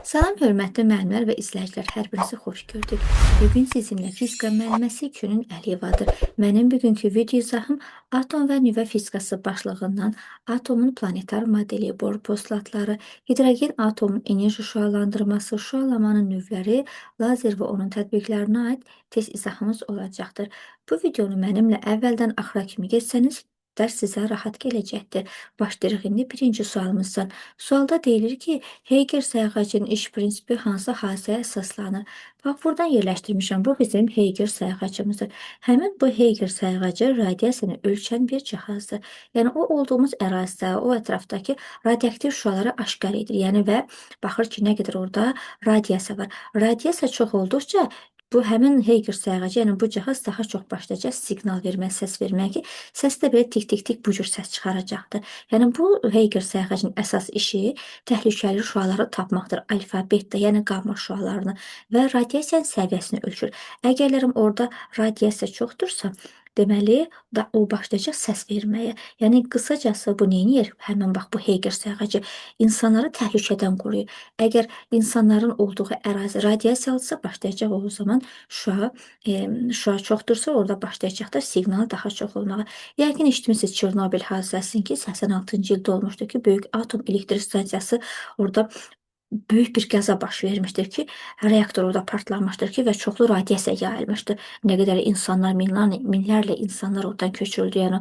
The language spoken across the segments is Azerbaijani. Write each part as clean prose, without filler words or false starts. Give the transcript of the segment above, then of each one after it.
Salam hörmətli müəllimlər və izləyicilər, hər birinizi xoş gördük. Bugün sizinlə fizika müəlliməsi Günün Əliyevadır. Mənim bugünkü video izahım atom və nüvə fizikası başlığından atomun planetar modeli, bor postlatları, hidrogen atomun enerji şüalandırması, şüalamanın növləri, lazer və onun tətbiqlərinə aid test izahımız olacaqdır. Bu videonu mənimlə əvvəldən axıra kimi geçsəniz, dərs sizə rahat gələcəkdir. Başlayırıq indi birinci sualımızdan. Sualda deyilir ki, Heyger sayğacının iş prinsipi hansı hadisəyə əsaslanır? Bax, buradan yerləşdirmişəm. Bu bizim Heyger sayğacımızdır. Həmin bu Heyger sayğacı radiasiyanı ölçən bir cihazdır. Yəni, o olduğumuz ərazidə, o ətrafdakı radioaktiv şüaları aşkar edir. Yəni, və baxır ki, nə qədər orada radiasiya var. Radiasiya çox olduqca bu həmin Heyger sayğacı, yəni bu cihaz daha çox başlayacaq siqnal verməyə, səs verməyə ki, səs də belə tik-tik-tik bu cür səs çıxaracaqdır. Yəni, bu Heyger sayğacının əsas işi təhlükəli şüaları tapmaqdır. Alfa, beta, yəni qamma şüalarını və radiasiyanın səviyyəsini ölçür. Əgərlərim orada radiasiya çoxdursa, deməli, o başlayacaq səs verməyə. Yəni, qısacası bu neyniyir? Həmin bax, bu Heyger sayğacı insanları təhlükədən qoruyur. Əgər insanların olduğu ərazi radiasiyalısa, başlayacaq o zaman şüa çoxdursa, orada başlayacaqdır siqnal daha çox olmağa. Yəqin eşitmisiniz Çernobil hadisəsini ki, 86-cı ildə olmuşdu ki, böyük atom elektrik stansiyası orada böyük bir qəza baş vermişdir ki, reaktor orada partlamışdır ki və çoxlu radiasiya yayılmışdır. Nə qədər insanlar, minlərlə insanlar oradan köçürüldü. Yəni,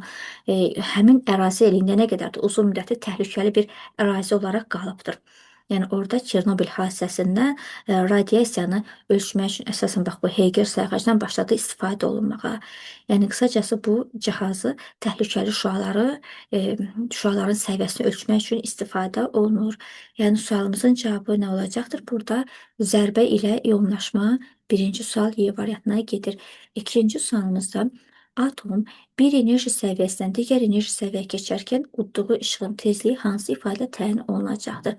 həmin ərazi elində nə qədərdir uzun müddətli təhlükəli bir ərazi olaraq qalıbdır. Yəni, orada Çernobil hadisəsində radiasiyanı ölçmək üçün əsasən bax, bu Heyger sayğacından başladı istifadə olunmağa. Yəni, qısacası bu cihazı təhlükəli şüaların səviyyəsini ölçmək üçün istifadə olunur. Yəni, sualımızın cavabı nə olacaqdır? Burada zərbə ilə iyonlaşma birinci sual Y variantına gedir. İkinci sualımızda atom bir enerji səviyyəsindən digər enerji səviyyəyə keçərkən qudduğu işığın tezliyi hansı ifadə təyin olunacaqdır?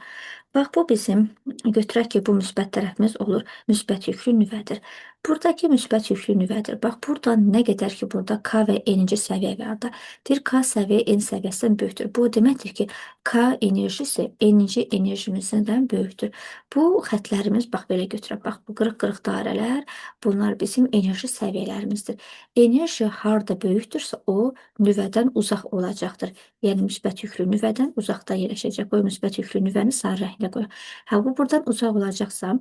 Bax, bu bizim, götürək ki, bu müsbət tərəfimiz olur, müsbət yüklü nüvədir. Buradakı müsbət yüklü nüvədir. Bax, burada nə qədər ki, burada K və N-ci səviyyə var da, deyir K səviyyə N səviyyəsindən böyükdür. Bu deməkdir ki, K enerjisi N-ci enerjimizdən böyükdür. Bu xətlərimiz, bax, belə götürək, bax, bu qırıq-qırıq dairələr, bunlar bizim enerji səviyyələrimizdir. Enerji harda böyükdürsə, o nüvədən uzaq olacaqdır. Yəni, müsbət yüklü nüvədən uzaqda yerləşəcək. Qoy müsbət yüklü nüvəni sarı rənglə qoyaq. Hə, bu buradan uzaq olacaqsa,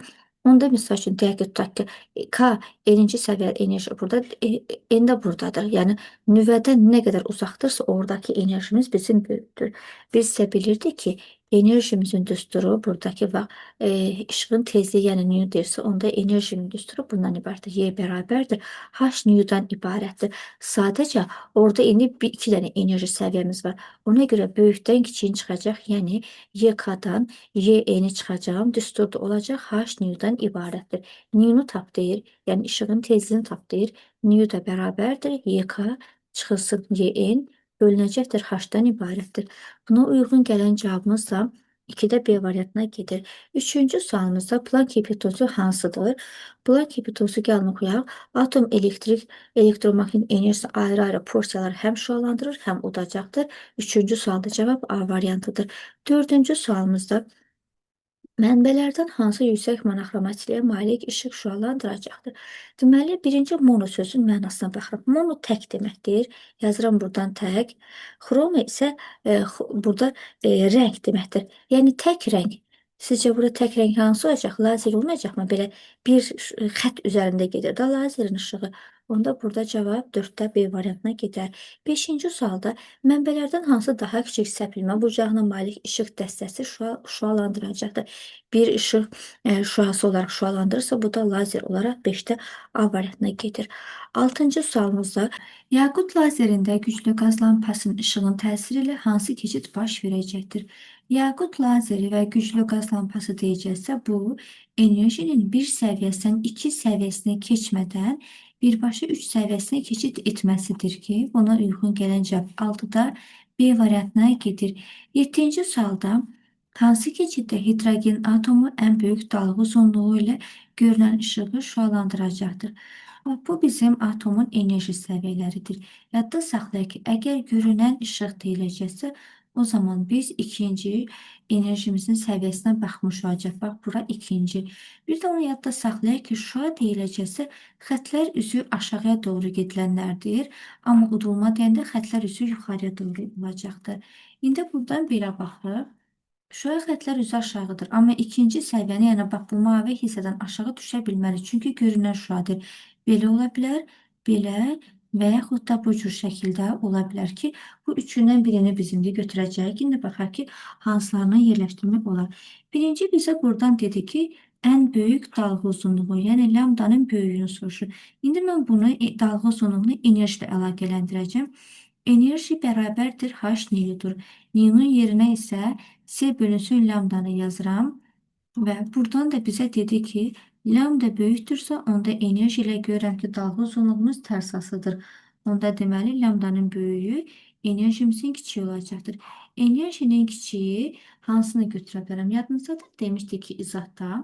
onda misal üçün deyək ki, tutaq ki, K N-ci səviyyə enerji burada, N də buradadır. Yəni, nüvədən nə qədər uzaqdırsa, oradakı enerjimiz bizim böyükdür. Biz isə bilirdik ki, enerjimizin düsturu buradakı vaxt işığın tezliyi, yəni nu deyirsə, onda enerjinin düsturu bundan ibarətdir. Y bərabərdir. H nu-dan ibarətdir. Sadəcə orada indi iki dənə enerji səviyyəmiz var. Ona görə böyükdən kiçiyin çıxacaq, yəni YK-dan YN-i çıxacaq, düstur da olacaq, H nu-dan ibarətdir. Nu-nu tap deyir, yəni işığın tezliyini tap deyir. Nu da bərabərdir, YK çıxılsın YN bölünəcəkdir, H-dan ibarətdir. Buna uyğun gələn cavabımız da 2-də B variantına gedir. Üçüncü sualımızda Planck hipotezu hansıdır? Planck hipotezu gəlin oxuyaq. Atom elektromagnetik enerjisi ayrı-ayrı porsiyalar həm şüalandırır, həm udacaqdır. Üçüncü sualda cavab A variantıdır. Dördüncü sualımızda mənbələrdən hansı yüksək monoxromatiliyə malik işıq şüalandıracaqdır? Deməli, birinci mono sözün mənasına baxırıq. Mono tək deməkdir. Yazıram buradan tək. Xroma isə burada rəng deməkdir. Yəni, tək rəng. Sizcə burada tək rəng hansı olacaq? Lazer olmayacaqmı? Belə bir xət üzərində gedir də lazerin işığı. Onda burada cavab 4-də B variantına gedər. Beşinci sualda mənbələrdən hansı daha kiçik səpilmə bucağına malik işıq dəstəsi şüalandıracaqdır? Bir işıq şüası olaraq şüalandırırsa, bu da lazer olaraq 5-də A variantına gedir. 6-cı sualımızda yaqut lazerində güclü qaz lampasının işığın təsiri ilə hansı keçid baş verəcəkdir? Yaqut lazeri və güclü qaz lampası deyəcəksə, bu enerjinin bir səviyyəsindən 2 səviyyəsinə keçmədən birbaşa 3 səviyyəsinə keçid etməsidir ki, buna uyğun gələn cavab 6-da B variantına gedir. 7-ci sualda hansı keçiddə hidrogen atomu ən böyük dalğı uzunluğu ilə görünən işığı şüalandıracaqdır? Bu bizim atomun enerji səviyyələridir. Yadda saxlayaq ki, əgər görünən işıq deyiləcəksə, O zaman biz ikinci enerjimizin səviyyəsinə baxmış olacaq. Bax, bura ikinci. Bir də onu yadda saxlayaq ki, şua deyiləcəksə, xətlər üzü aşağıya doğru gedilənlərdir. Amma udulma deyəndə xətlər üzü yuxarıya doğru olacaqdır. İndi buradan belə baxırıq. Şua xətlər üzü aşağıdır. Amma ikinci səviyyəni, yəni bax, bu mavi hissədən aşağı düşə bilmərik. Çünki görünən şuadır. Belə ola bilər, belə və yaxud da bu cür şəkildə ola bilər ki, bu üçündən birini bizimlə götürəcəyik. İndi baxaq ki, hansılarına yerləşdirmək olar. Birinci bizə buradan dedi ki, ən böyük dalğa uzunluğu, yəni lambdanın böyüklüyünü soruşur. İndi mən bunu dalğa uzunluğunu enerji ilə əlaqələndirəcəm. Enerji bərabərdir H niyudur. Niyunun yerinə isə C bölünsün lambdanı yazıram. Və buradan da bizə dedi ki, lambda böyükdürsə, onda enerji ilə görürəm ki, dalğa uzunluğumuz tərs asıdır. Onda deməli, lambdanın böyüyü enerjimizin kiçiyi olacaqdır. Enerjinin kiçiyi hansını götürə bilərəm? Yadınızdadır, demişdik ki, izahda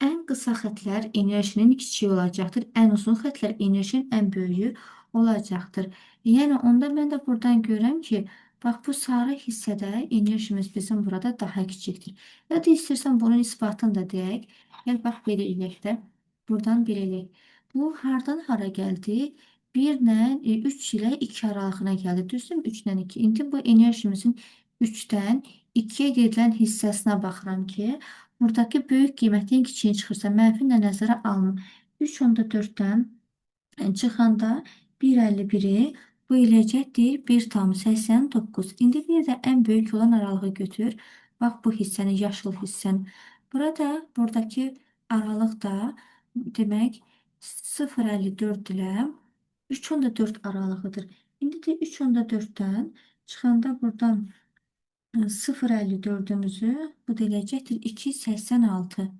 ən qısa xətlər enerjinin kiçiyi olacaqdır. Ən uzun xətlər enerjinin ən böyüyü olacaqdır. Yəni, onda mən də buradan görürəm ki, bax, bu sarı hissədə enerjimiz bizim burada daha kiçikdir. Ya da istəyirsən bunun isbatını da deyək. Yəni, bax, belə eləyək də. Buradan belə eləyək. Bu, hardan hara gəldi? 1 ilə 3 ilə 2 aralığına gəldi. Düzdürmü? 3 ilə 2. İndi bu enerjimizin 3-dən 2-yə gedilən hissəsinə baxıram ki, buradakı böyük qiymətin kiçiyini çıxırsa, mənfi ilə nəzərə alın. 3.4-dən çıxanda 1.51-i bu eləyəcəkdir 1,89. İndi bir də ən böyük olan aralığı götür. Bax, bu hissəni, yaşıl hissəni. Burada, buradakı aralıq da demək 0,54 ilə 3.4 aralığıdır. İndi də 3.4-dən çıxanda buradan 0,54-ümüzü bu da eləyəcəkdir 2,86.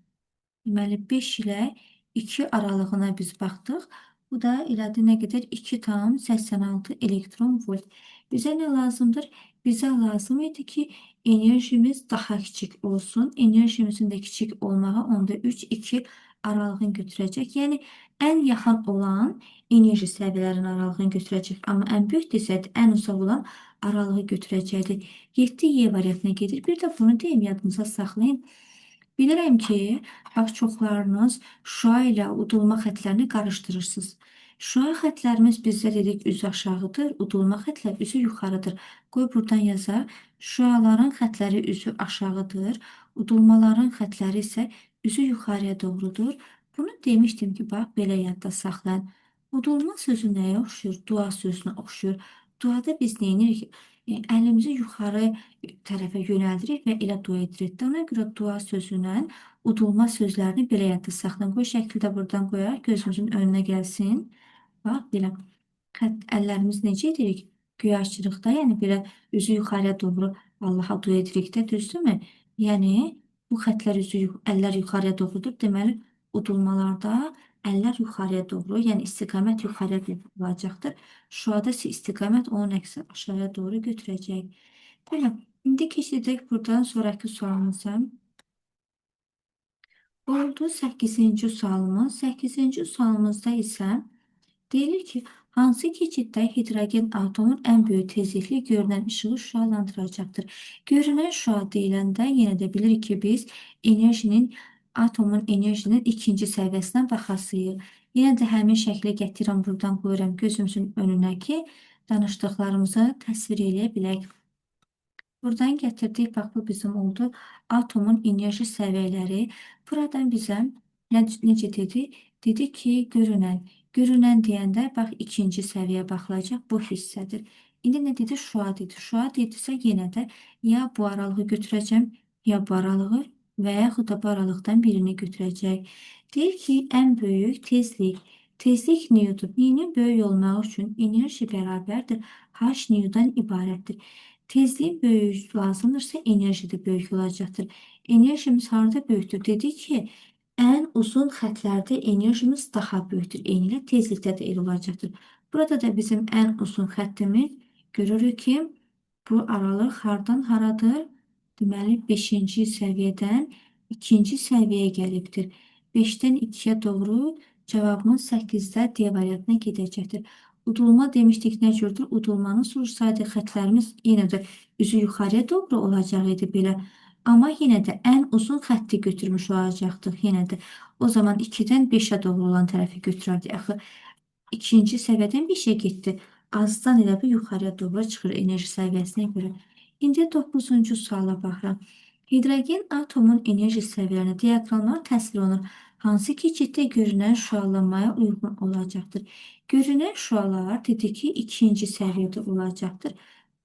Deməli, 5 ilə 2 aralığına biz baxdıq. Bu da elədi nə qədər? 2,86 elektron volt. Bizə nə lazımdır? Bizə lazım idi ki, enerjimiz daha kiçik olsun. Enerjimizin də kiçik olmağı onda 3-2 aralığını götürəcək. Yəni, ən yaxın olan enerji səviyyələrinin aralığını götürəcək. Amma ən böyükdürsə, ən uzaq olan aralığı götürəcəkdir. 7Y variantına gedir. Bir də bunu deyim, yadınıza saxlayın. Bilirəm ki, bax, çoxlarınız şua ilə udulma xətlərini qarışdırırsınız. Şua xətlərimiz bizdə dedik üzü aşağıdır, udulma xətlər üzü yuxarıdır. Qoy buradan yazaq. Şuaların xətləri üzü aşağıdır, udulmaların xətləri isə üzü yuxarıya doğrudur. Bunu demişdim ki, bax, belə yadda saxlayın. Udulma sözü nəyə oxşuyur? Dua sözünə oxşuyur. Duada biz nə edirik? Əlimizi yuxarı tərəfə yönəldirik və elə dua edirik. Ona görə dua sözünə udulma sözlərini belə yadda saxlayın. Bu şəkildə buradan qoyaq, gözümüzün önünə gəlsin. Bax, belə əllərimiz necə edirik? Göy açırıq da, yəni belə üzü yuxarıya doğru Allaha dua edirik də, düzdürmü? Yəni, bu xətlər əllər yuxarıya doğrudur. Deməli, udulmalarda əllər yuxarıya doğru, yəni istiqamət yuxarıya doğru olacaqdır. Şuada isə istiqamət onun əksi aşağıya doğru götürəcək. Belə, indi keçəcək buradan sonraki sualımıza. Oldu 8-ci sualımız. 8-ci sualımızda isə deyilir ki, hansı keçiddə hidrogen atomun ən böyük tezlikli görünən işığı şüalandıracaqdır? Görünən şüa deyiləndə yenə də bilirik ki, biz atomun enerjinin ikinci səviyyəsinə baxasıyıq. Yenə də həmin şəkli gətirirəm, buradan qoyuram gözümüzün önünə ki, danışdıqlarımızı təsvir edə bilək. Buradan gətirdik, bax, bu bizim oldu. Atomun enerji səviyyələri. Buradan bizə necə dedi? Dedi ki, görünən. Görünən deyəndə, bax, ikinci səviyyə baxılacaq, bu hissədir. İndi nə dedi? Şua dedi. Şua dedisə, yenə də ya bu aralığı götürəcəm, ya bu aralığı və yaxud da bu aralıqdan birini götürəcək. Deyir ki, ən böyük tezlik. Tezlik niyudur. Niyinin böyük olmağı üçün enerji bərabərdir. H niyudan ibarətdir. Tezliyin böyük lazımdırsa enerji də böyük olacaqdır. Enerjimiz harada böyükdür? Dedik ki, ən uzun xətlərdə enerjimiz daha böyükdür. Eyni ilə tezlikdə də elə olacaqdır. Burada da bizim ən uzun xəttimiz görürük ki, bu aralıq hardan haradır? Deməli, 5-ci səviyyədən 2-ci səviyyəyə gəlibdir. 5-dən 2-yə doğru cavabımız 8-də D variantına gedəcəkdir. Udulma demişdik nə cürdür? Udulmanı sorursaydı xətlərimiz yenə də üzü yuxarıya doğru olacaq idi belə. Amma yenə də ən uzun xətti götürmüş olacaqdıq yenə də. O zaman 2-dən 5-ə doğru olan tərəfi götürərdik. Axı ikinci səviyyədən 5-ə getdi. Azdan elə bir yuxarıya doğru çıxır enerji səviyyəsinə görə. İndi 9-cu suala baxıram. Hidrogen atomun enerji səviyyələrini diaqramlar təsvir olunur. Hansı keçiddə görünən şüalanmaya uyğun olacaqdır? Görünən şüalar dedi ki, ikinci səviyyədə olacaqdır.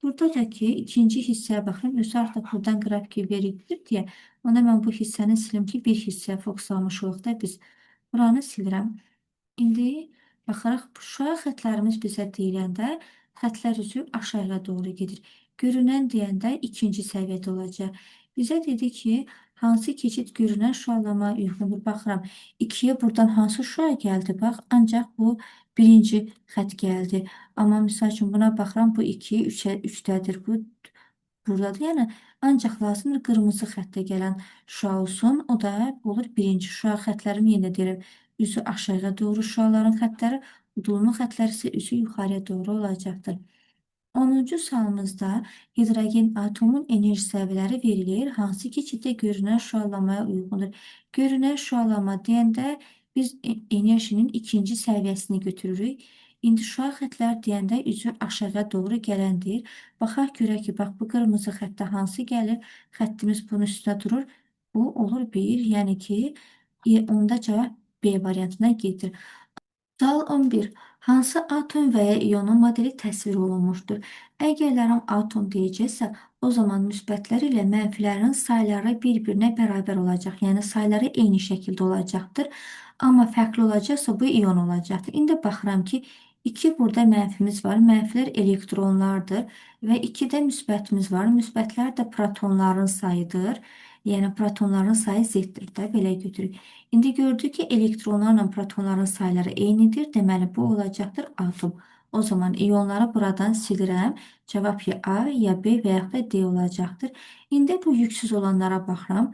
Burada da ki, ikinci hissəyə baxıram. Özü artıq buradan qrafiki verildir deyə. Onda mən bu hissəni silim ki, bir hissəyə fokuslamışıq da biz. Buranı silirəm. İndi baxaraq şüa xətlərimiz bizə deyiləndə xətlər üzü aşağıya doğru gedir. Görünən deyəndə ikinci səviyyədə olacaq. Bizə dedi ki, hansı keçid görünən şüalamaya uyğundur. Baxıram, 2-yə buradan hansı şüa gəldi? Bax, ancaq bu birinci xət gəldi. Amma misal üçün buna baxıram, bu 2, 3-dədir. Bu buradadır. Yəni ancaq lazımdır qırmızı xəttə gələn şüa olsun. O da olur birinci şüa xətlərimi yenə deyirəm. Üzü aşağıya doğru şüaların xəttləri, udulma xəttləri isə üzü yuxarıya doğru olacaqdır. 10-cu sualımızda hidrogen atomun enerji səviyyələri verilir. Hansı keçiddə görünən şüalamaya uyğundur? Görünən şüalama deyəndə biz enerjinin ikinci səviyyəsini götürürük. İndi şüa xətlər deyəndə üzü aşağıya doğru gələndir. Baxaq görək ki, bax bu qırmızı xəttə hansı gəlir? Xəttimiz bunun üstünə durur. Bu olur 1, yəni ki, onda cavab B variantına gedir. Sual 11. Hansı atom və ya ionun modeli təsvir olunmuşdur? Əgərlərim atom deyəcəksə, o zaman müsbətlər ilə mənfilərin sayları bir-birinə bərabər olacaq. Yəni sayları eyni şəkildə olacaqdır. Amma fərqli olacaqsa bu ion olacaqdır. İndi baxıram ki, 2 burada mənfimiz var. Mənfilər elektronlardır və 2 də müsbətimiz var. Müsbətlər də protonların sayıdır. Yəni protonların sayı Z-dir də, belə götürük. İndi gördük ki, elektronlarla protonların sayları eynidir. Deməli, bu olacaqdır atom. O zaman iyonları buradan silirəm. Cavab ya A, ya B və yaxud da D olacaqdır. İndi bu yüksüz olanlara baxıram.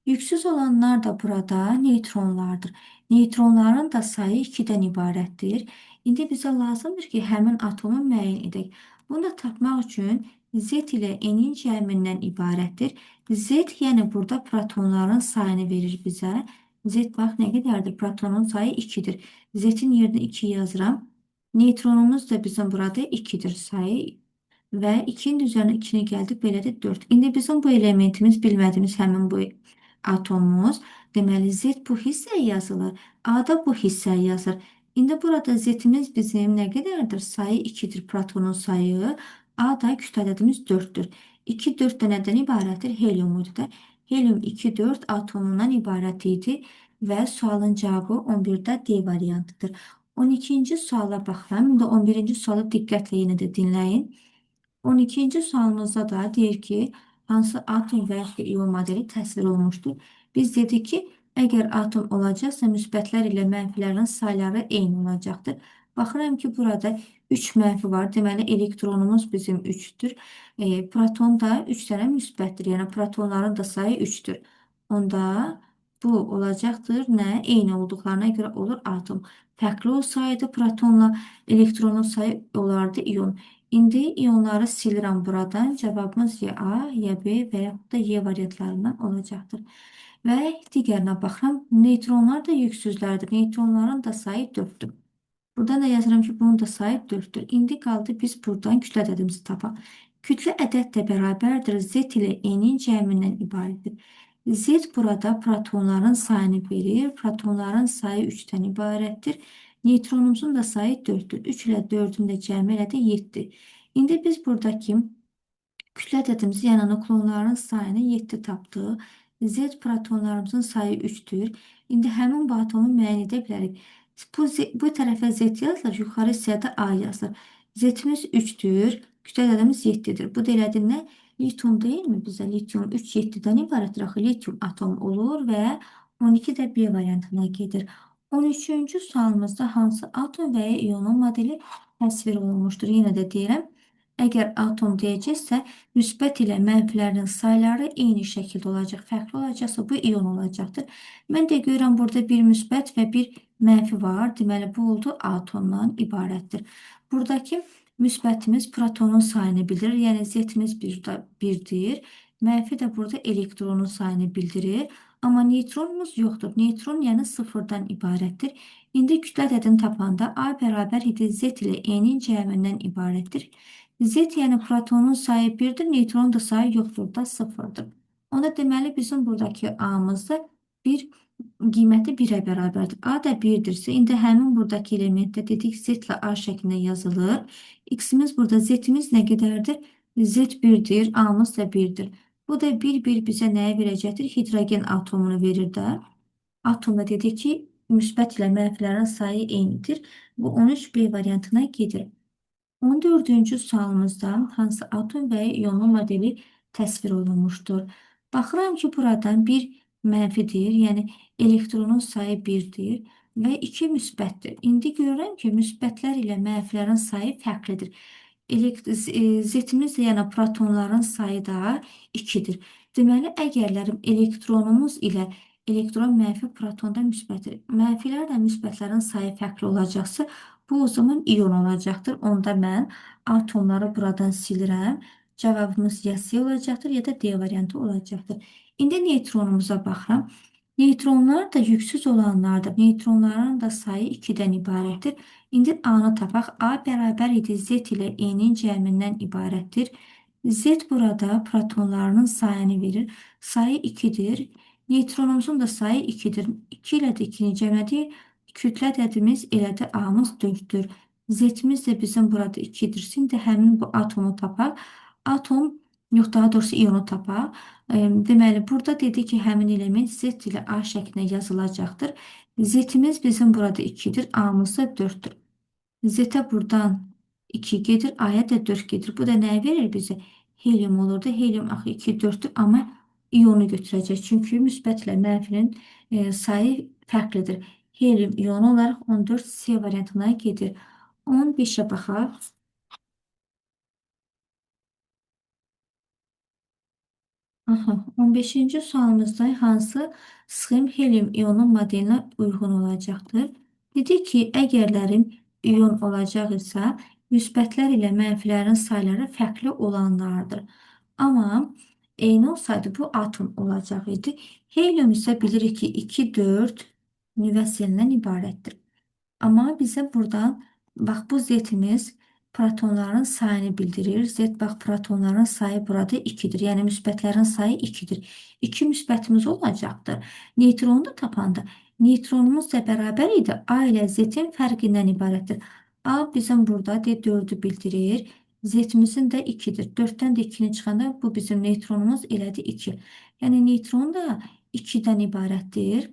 Yüksüz olanlar da burada neytronlardır. Neytronların da sayı 2-dən ibarətdir. İndi bizə lazımdır ki, həmin atomu müəyyən edək. Bunu da tapmaq üçün Z ilə N-in cəmindən ibarətdir. Z, yəni burada protonların sayını verir bizə. Z bax nə qədərdir? Protonun sayı 2-dir. Z-in yerinə 2 yazıram. Neytronumuz da bizim burada 2-dir sayı. Və 2-nin üzərinə 2-ni gəldik, belə də 4. İndi bizim bu elementimiz bilmədiyimiz həmin bu atomumuz. Deməli, Z bu hissəyə yazılır. A da bu hissəyə yazılır. İndi burada Z-imiz bizim nə qədərdir? Sayı 2-dir protonun sayı. A da kütlədədimiz 4-dür. 2, 4 dənədən ibarətdir. Helium idi də. Helium 2, 4 atomundan ibarət idi və sualın cavabı 11-də D variantıdır. 12-ci suala baxıram. İndi 11-ci sualı diqqətlə yenə də dinləyin. 12-ci sualımızda da deyir ki, hansı atom və yaxud da ion modeli təsvir olunmuşdur? Biz dedik ki, əgər atom olacaqsa, müsbətlər ilə mənfilərin sayları eyni olacaqdır. Baxıram ki, burada 3 mənfi var. Deməli, elektronumuz bizim 3-dür. Proton da 3 dənə müsbətdir. Yəni, protonların da sayı 3-dür. Onda bu olacaqdır. Nə? Eyni olduqlarına görə olur atom. Fərqli olsaydı protonla elektronun sayı olardı ion. İndi iyonları silirəm buradan. Cavabımız ya A, ya B və yaxud da Y variantlarından olacaqdır. Və digərinə baxıram. Neytronlar da yüksüzlərdir. Neytronların da sayı 4-dür. Buradan da yazıram ki, bunun da sayı 4-dür. İndi qaldı biz buradan kütlə ədədimizi tapaq. Kütlə ədəd də bərabərdir. Z ilə N-in cəmindən ibarətdir. Z burada protonların sayını verir. Protonların sayı 3-dən ibarətdir. Neytronumuzun da sayı 4-dür. 3 ilə 4-ün də cəmi elədi 7. İndi biz buradakı kütlə ədədimizi, yəni nukleonların sayını 7 tapdıq. Z protonlarımızın sayı 3-dür. İndi həmin bu atomu müəyyən edə bilərik. Bu tərəfə Z yazılır, yuxarı hissədə A yazılır. Z-imiz 3-dür, kütlə ədədimiz 7-dir. Bu da elədir nə? Litium deyilmi bizə? Litium 3, 7-dən ibarətdir. Axı litium atom olur və 12 də B variantına gedir. 13-cü sualımızda hansı atom və ya ionun modeli təsvir olunmuşdur? Yenə də deyirəm. Əgər atom deyəcəksə, müsbət ilə mənfilərin sayları eyni şəkildə olacaq. Fərqli olacaqsa, bu ion olacaqdır. Mən də görürəm, burada bir müsbət və bir mənfi var. Deməli, bu oldu atomdan ibarətdir. Buradakı Müsbətimiz protonun sayını bildirir. Yəni zətimiz birdir. Mənfi də burada elektronun sayını bildirir. Amma neytronumuz yoxdur. Neytron yəni sıfırdan ibarətdir. İndi kütlə ədədini tapanda A bərabər idi Z ilə E-nin cəmindən ibarətdir. Z yəni protonun sayı birdir, neytronun da sayı yoxdur da sıfırdır. Onda deməli bizim buradakı A-mızda bir qiyməti 1-ə bərabərdir. A da 1-dirsə, indi həmin buradakı elementdə dedik Z ilə A şəklində yazılır. X-imiz burada, Z-imiz nə qədərdir? Z 1-dir, A-mız da 1-dir. Bu da 1-1 bizə nəyə verəcəkdir? Hidrogen atomunu verir də. Atomda dedik ki, müsbət ilə mənfilərin sayı eynidir. Bu 13B variantına gedir. 14-cü sualımızda hansı atom və ionun modeli təsvir olunmuşdur? Baxıram ki, buradan bir mənfidir, yəni elektronun sayı 1-dir və 2 müsbətdir. İndi görürəm ki, müsbətlər ilə mənfilərin sayı fərqlidir. Zətimiz də, yəni protonların sayı da 2-dir. Deməli, əgərlərim elektronumuz ilə elektron mənfi protonda müsbətdir. Mənfilərlə müsbətlərin sayı fərqli olacaqsa, bu o zaman ion olacaqdır. Onda mən atomları buradan silirəm. Cavabımız ya C olacaqdır, ya da D variantı olacaqdır. İndi neytronumuza baxıram. Neytronlar da yüksüz olanlardır. Neytronların da sayı 2-dən ibarətdir. İndi A-nı tapaq. A bərabər idi Z ilə E-nin cəmindən ibarətdir. Z burada protonlarının sayını verir. Sayı 2-dir. Neytronumuzun da sayı 2-dir. 2 ilə də 2-ni cəmlədik. Kütlə ədədimiz elədi A-mız 4-dür. Z-imiz də bizim burada 2-dir. İndi həmin bu atomu tapaq. Atom, yox daha doğrusu ionu tapaq. Deməli, burada dedi ki, həmin element Z ilə A şəklində yazılacaqdır. Z-imiz bizim burada 2-dir, A-mız da 4-dür. Z-ə buradan 2 gedir, A-ya da 4 gedir. Bu da nəyə verir bizə? Helium olurdu. Helium axı 2, 4-dür, amma iyonu götürəcək. Çünki müsbət ilə mənfinin sayı fərqlidir. Helium iyonu olaraq 14 C variantına gedir. 15-ə baxaq. Aha, 15-ci sualımızda hansı sxem helium iyonun modelinə uyğun olacaqdır? Dedi ki, əgərlərin iyon olacaq isə müsbətlər ilə mənfilərin sayları fərqli olanlardır. Amma eyni olsaydı bu atom olacaq idi. Helium isə bilirik ki, 2-4 nüvə selindən ibarətdir. Amma bizə buradan bax bu Z-imiz protonların sayını bildirir. Z bax protonların sayı burada 2-dir. Yəni müsbətlərin sayı 2-dir. 2 müsbətimiz olacaqdır. Neytronu da tapanda neytronumuz da bərabər idi. A ilə Z-in fərqindən ibarətdir. A bizim burada D4-ü bildirir. Z-imizin də 2-dir. 4-dən də 2-ni çıxanda bu bizim neytronumuz elədi 2. Yəni neytron da 2-dən ibarətdir.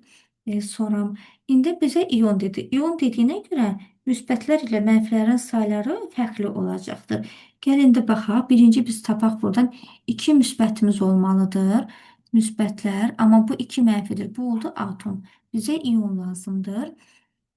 Sonra indi bizə iyon dedi. İyon dediyinə görə müsbətlər ilə mənfilərin sayları fərqli olacaqdır. Gəlin də baxaq. Birinci biz tapaq buradan 2 müsbətimiz olmalıdır. Müsbətlər, amma bu 2 mənfidir. Bu oldu atom. Bizə iyon lazımdır.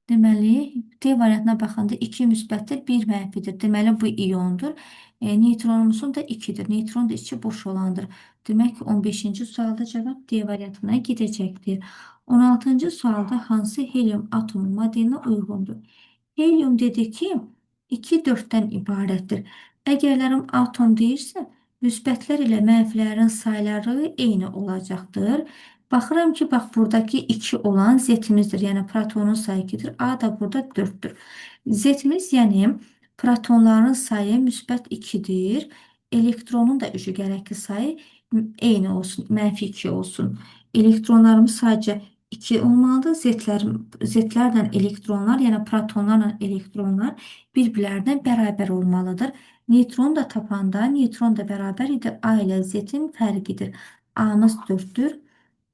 Deməli, D variantına baxanda 2 müsbətdir, 1 mənfidir. Deməli, bu iyondur. Neytronumuzun da 2-dir. Neytron da içi boş olandır. Demək ki, 15-ci sualda cavab D variantına gedəcəkdir. 16-cı sualda hansı helium atomu modelinə uyğundur? Helium dedi ki, 2-4-dən ibarətdir. Əgərlərim atom deyirsə, müsbətlər ilə mənfilərin sayları eyni olacaqdır. Baxıram ki, bax buradakı 2 olan Z-imizdir. Yəni protonun sayı 2-dir. A da burada 4-dür. Z-imiz yəni protonların sayı müsbət 2-dir. Elektronun da üzü gərək ki sayı eyni olsun, mənfi 2 olsun. Elektronlarımız sadəcə 2 olmalıdır. Zlərlə elektronlar, yəni protonlarla elektronlar bir-birlərinə bərabər olmalıdır. Neytron da tapanda neytron da bərabər idi. A ilə Z-in fərqidir. A-mız 4-dür.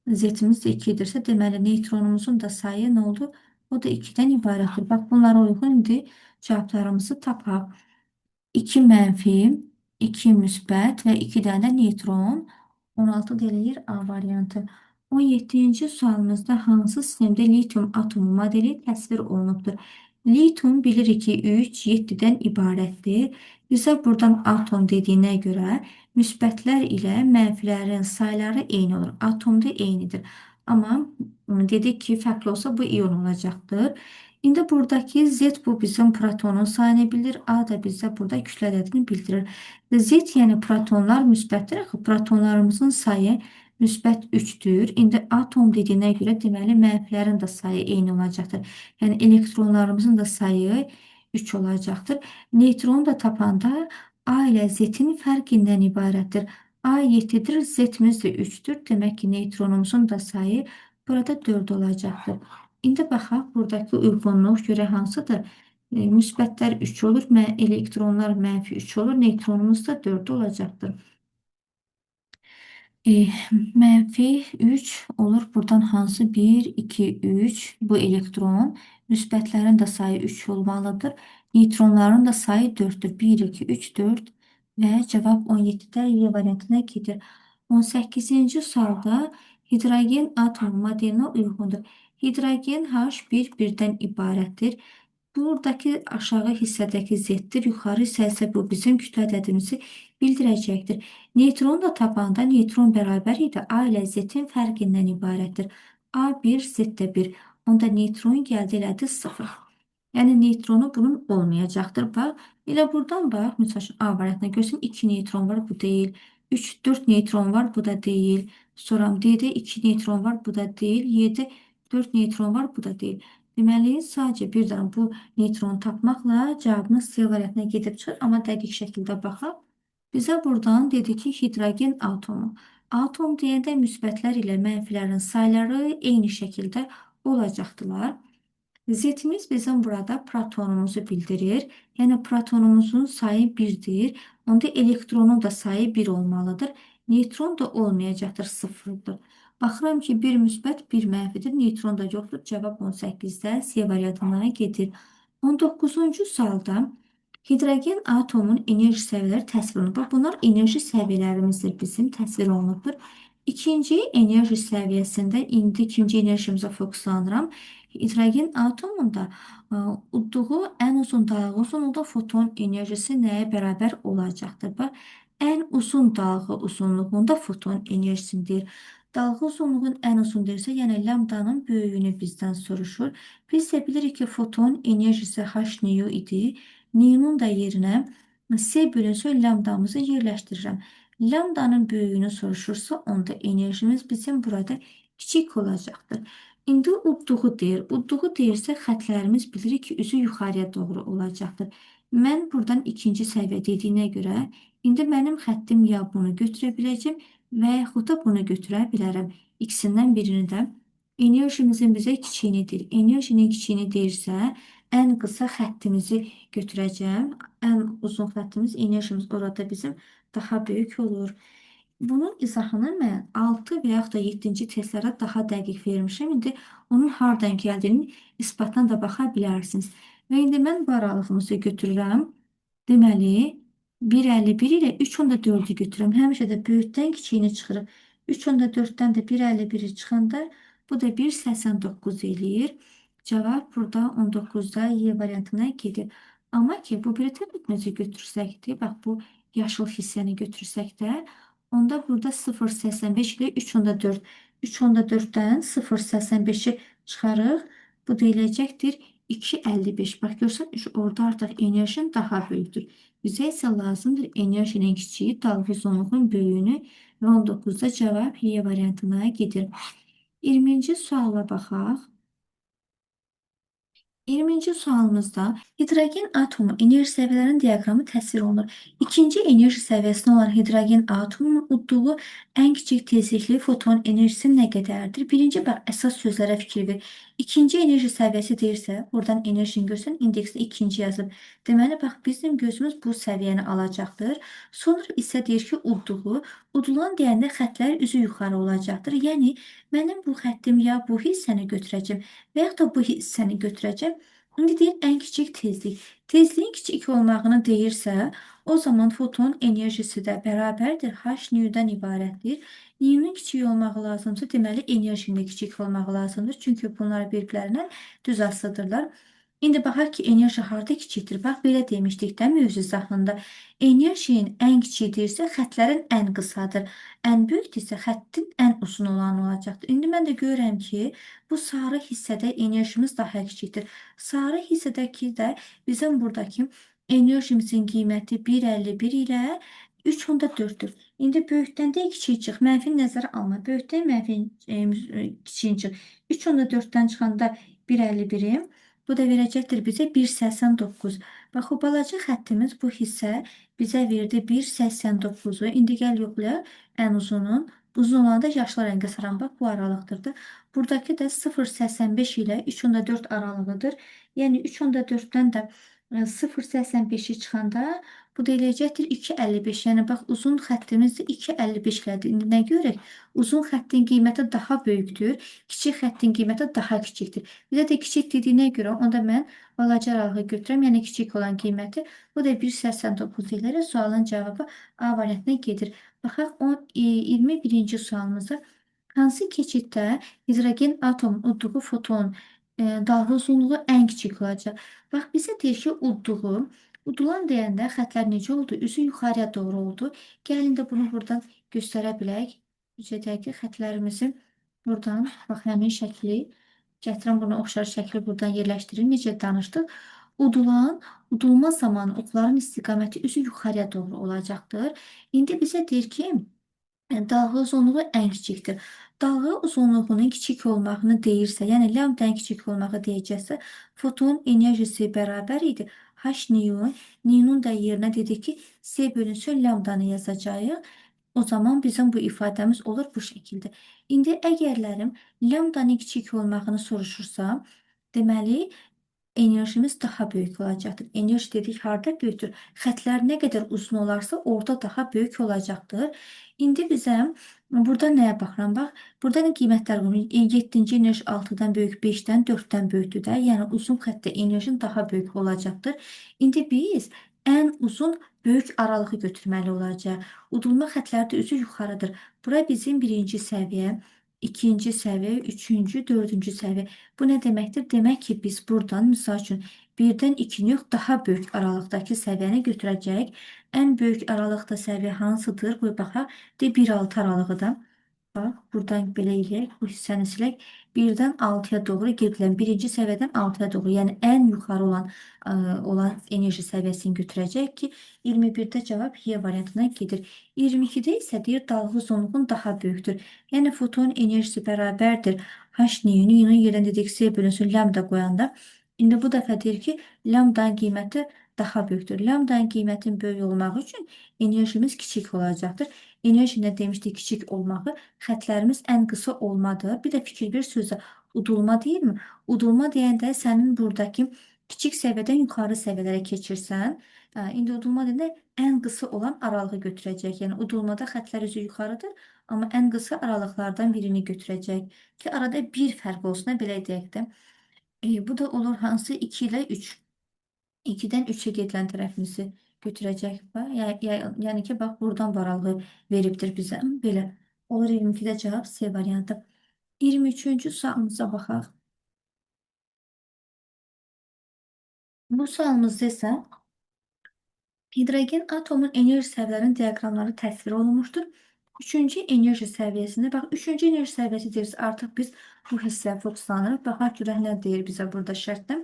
Z-imiz də 2-dirsə, deməli neytronumuzun da sayı nə oldu? O da 2-dən ibarətdir. Bax, bunlara uyğun indi cavablarımızı tapaq. 2 mənfi, 2 müsbət və 2 dənə neytron. 16 eləyir A variantı. 17-ci sualımızda hansı sistemdə litium atomu modeli təsvir olunubdur? Litium bilirik ki 3, 7-dən ibarətdir. Bizə buradan atom dediyinə görə müsbətlər ilə mənfilərin sayları eyni olur. Atomda eynidir. Amma dedik ki, fərqli olsa bu iyon olacaqdır. İndi buradaki Z bu bizim protonun sayını bilir. A da bizə burada kütlə ədədini bildirir. Z yəni protonlar müsbətdir. Axı protonlarımızın sayı müsbət 3'dür. İndi atom dediyinə görə deməli mənfilərin də sayı eyni olacaqdır. Yəni elektronlarımızın da sayı 3 olacaqdır. Neytronu da tapanda A ilə Z-in fərqindən ibarətdir. A 7'dir, Z'miz də 3'dür. Demək ki, neytronumuzun da sayı burada 4 olacaqdır. İndi baxaq, buradakı uyğunluq görə hansıdır? Müsbətlər 3 olur, elektronlar mənfi 3 olur, neytronumuz da 4 olacaqdır. E, Mənfi 3 olur. Buradan hansı? 1, 2, 3. Bu elektron. Müsbətlərin də sayı 3 olmalıdır. Neytronların da sayı 4'dür. 1, 2, 3, 4 və cavab 17'də Y variantına gedir. 18-ci sualda hidrogen atomu modelinə uyğundur. Hidrogen H1 birdən ibarətdir. Buradakı aşağı hissədəki Z-dir, yuxarı hissə isə bu bizim kütlə ədədimizi bildirəcəkdir. Neytron da tapanda neytron bərabər idi A ilə Z-in fərqindən ibarətdir. A1, Z də 1. Onda neytron gəldi elədi 0. Yəni neytronu bunun olmayacaqdır. Bax, elə buradan bax, məsəl üçün A variantına görsün 2 neytron var, bu deyil. 3, 4 neytron var, bu da deyil. Sonra D-də 2 neytron var, bu da deyil. Y-də 4 neytron var, bu da deyil. Deməli, sadəcə bir dənə bu neytronu tapmaqla cavabımız C variantına gedib çıxır. Amma dəqiq şəkildə baxaq. Bizə buradan dedi ki, hidrogen atomu. Atom deyəndə müsbətlər ilə mənfilərin sayları eyni şəkildə olacaqdılar. Zətimiz bizim burada protonumuzu bildirir. Yəni protonumuzun sayı 1'dir. Onda elektronun da sayı 1 olmalıdır. Neytron da olmayacaqdır, 0'dır. Baxıram ki, bir müsbət, bir mənfidir. Neytron da yoxdur. Cavab 18'də C variantına gedir. 19-cu sualda hidrogen atomun enerji səviyyələri təsvir olunur. Bunlar enerji səviyyələrimizdir, bizim təsvir olunubdur. İkinci enerji səviyyəsində indi ikinci enerjimizə fokuslanıram. Hidrogen atomunda udduğu ən uzun dalğa uzunluğunda foton enerjisi nəyə bərabər olacaqdır? Bax, ən uzun dalğa uzunluğunda foton enerjisini deyir. Dalğa uzunluğun ən uzun deyirsə, yəni lambdanın böyüyünü bizdən soruşur. Biz də bilirik ki, foton enerjisi h nu idi. Nu'nun da yerinə S bölünsün lambdamızı yerləşdirirəm. Lambdanın böyüyünü soruşursa, onda enerjimiz bizim burada kiçik olacaqdır. İndi udduğu deyir. Udduğu deyirsə, xətlərimiz bilirik ki, üzü yuxarıya doğru olacaqdır. Mən buradan ikinci səviyyə dediyinə görə, indi mənim xəttim ya bunu götürə biləcəm və yaxud da bunu götürə bilərəm. İkisindən birini də enerjimizin bizə kiçiyini deyir. Enerjinin kiçiyini deyirsə, ən qısa xəttimizi götürəcəm. Ən uzun xəttimiz, enerjimiz orada bizim daha böyük olur. Bunun izahını mən 6 və yaxud da 7-ci testlərdə daha dəqiq vermişəm. İndi onun hardan gəldiyini isbatdan da baxa bilərsiniz. Və indi mən bu aralığımızı götürürəm. Deməli, 1,51 ilə 3,4'ü götürürəm. Həmişə də böyükdən kiçiyini çıxırıq. 3,4'dən də 1,51'i çıxanda bu da 1,89 eləyir. Cavab burada 19'da Y variantına gedir. Amma ki, bu bir tərəfimizi götürsək də, bax bu yaşıl hissəni götürsək də, onda burada 0,85 ilə 3,4. 3,4'dən 0,85'i çıxarıq. Bu deyiləcəkdir 2,55. Bax görsən, orada artıq enerjin daha böyükdür. Bizə isə lazımdır enerjinin kiçiyi, dalğa uzunluğun böyüyünü və 19'da cavab Y variantına gedir. 20-ci suala baxaq. 20-ci sualımızda hidrogen atomu enerji səviyyələrinin diaqramı təsvir olunur. İkinci enerji səviyyəsində olan hidrogen atomunun udduğu ən kiçik tezlikli foton enerjisi nə qədərdir? Birinci bax, əsas sözlərə fikir ver. İkinci enerji səviyyəsi deyirsə, buradan enerjini görsən, indeksdə ikinci yazıb. Deməli, bax, bizim gözümüz bu səviyyəni alacaqdır. Sonra isə deyir ki, udulan deyəndə xətlər üzü yuxarı olacaqdır. Yəni, mənim bu xəttim ya bu hissəni götürəcəm və yaxud da bu hissəni götürəcəm. İndi deyir ən kiçik tezlik. Tezliyin kiçik olmağını deyirsə, o zaman foton enerjisi də bərabərdir. H nü'dən ibarətdir. Nü'nün kiçik olmağı lazımsa, deməli enerjinin də kiçik olmağı lazımdır. Çünki bunlar bir-birlərindən düz asılıdırlar. İndi baxaq ki, enerji harda kiçikdir? Bax, belə demişdik də mövzu izahında. Enerjinin ən kiçikdirsə, xətlərin ən qısadır. Ən böyükdürsə, xəttin ən uzun olanı olacaqdır. İndi mən də görürəm ki, bu sarı hissədə enerjimiz daha kiçikdir. Sarı hissədəki də bizim buradakı enerjimizin qiyməti 1,51 ilə 3,4-dür. İndi böyükdən də kiçik çıx. Mənfi nəzərə alma. Böyükdən mənfi kiçiyin çıx. 3,4-dən çıxanda 1,51-im. Bu da verəcəkdir bizə 1,89. Bax, o balaca xəttimiz bu hissə bizə verdi 1,89-u. İndi gəl yoxlayaq ən uzunun. Uzun olanı da yaşlı rəngə saran. Bax, bu aralıqdır da. Buradakı da 0,85 ilə 3,4 aralığıdır. Yəni 3,4-dən də 0,85-i çıxanda bu da eləyəcəkdir 2,55. Yəni bax, uzun xəttimiz də 2,55 elədi. İndi nə görək? Uzun xəttin qiyməti daha böyükdür, kiçik xəttin qiyməti daha kiçikdir. Bizə də kiçik dediyinə görə onda mən balaca aralığı götürürəm, yəni kiçik olan qiyməti. Bu da 1,89 ilə sualın cavabı A variantına gedir. Baxaq 21-ci sualımıza. Hansı keçiddə hidrogen atomun udduğu foton dalğa uzunluğu ən kiçik olacaq? Bax, bizə deyir ki, udulan deyəndə xətlər necə oldu? Üzü yuxarıya doğru oldu. Gəlin də bunu buradan göstərə bilək. Üzədəki xətlərimizi buradan, bax, həmin şəkli gətirəm, buna oxşar şəkli buradan yerləşdirin. Necə danışdıq? Udulma zamanı oxların istiqaməti üzü yuxarıya doğru olacaqdır. İndi bizə deyir ki, dalğa uzunluğu ən kiçikdir. Dalğa uzunluğunun kiçik olmağını deyirsə, yəni lambdanın kiçik olmağı deyəcəksə, foton enerjisi bərabər idi. H neon, neonun da yerinə dedik ki, S bölünsün lambdanı yazacağıq. O zaman bizim bu ifadəmiz olur bu şəkildə. İndi əgərlərim lambdanın kiçik olmağını soruşursam, deməli, enerjimiz daha böyük olacaqdır. Enerji dedik harda böyükdür? Xətlər nə qədər uzun olarsa orada daha böyük olacaqdır. İndi bizə burada nəyə baxıram? Bax, burada nə qiymətlər var? 7-ci enerji 6-dan böyük, 5-dən 4-dən böyükdür də. Yəni uzun xəttdə enerjin daha böyük olacaqdır. İndi biz ən uzun böyük aralığı götürməli olacaq. Udulma xətləri də üzü yuxarıdır. Bura bizim birinci səviyyə, ikinci səviyyə, üçüncü, dördüncü səviyyə. Bu nə deməkdir? Demək ki, biz buradan, misal üçün, 1-dən 2-ni yox, daha böyük aralıqdakı səviyyəni götürəcəyik. Ən böyük aralıqda səviyyə hansıdır? Qoy baxaq. De 1,6 aralığı da. Bax, buradan belə eləyək, bu hissəni silək. 1-dən 6-ya doğru gedilən, birinci səviyyədən 6-ya doğru, yəni ən yuxarı olan enerji səviyyəsini götürəcək ki, 21-də cavab Y variantına gedir. 22-də isə deyir, dalğa uzunluğun daha böyükdür. Yəni foton enerjisi bərabərdir. H neonun yerinə dedik, S bölünsün lambda qoyanda. İndi bu dəfə deyir ki, lambdanın qiyməti daha böyükdür. Lambdanın qiymətin böyük olması üçün enerjimiz kiçik olacaqdır. Enerji nə demişdik? Kiçik olmağı. Xətlərimiz ən qısa olmadır. Bir də fikir bir sözə udulma deyilmi? Udulma deyəndə sənin buradakı kiçik səviyyədən yuxarı səviyyələrə keçirsən. İndi udulma deyəndə ən qısa olan aralığı götürəcək. Yəni udulmada xətlər üzü yuxarıdır, amma ən qısa aralıqlardan birini götürəcək. Ki arada bir fərq olsun, belə deyək də. Bu da olur hansı? 2 ilə 3. 2-dən 3-ə gedilən tərəfimizi götürəcək. Yəni ki, bax, buradan bu aralığı veribdir bizə. Belə. Olur 22-də cavab C variantı. 23-cü sualımıza baxaq. Bu sualımızda isə hidrogen atomun enerji səviyyələrinin diaqramları təsvir olunmuşdur. Üçüncü enerji səviyyəsində, bax, üçüncü enerji səviyyəsi deyirsə, artıq biz bu hissəyə fokuslanırıq. Baxaq görək nə deyir bizə burada şərtdən.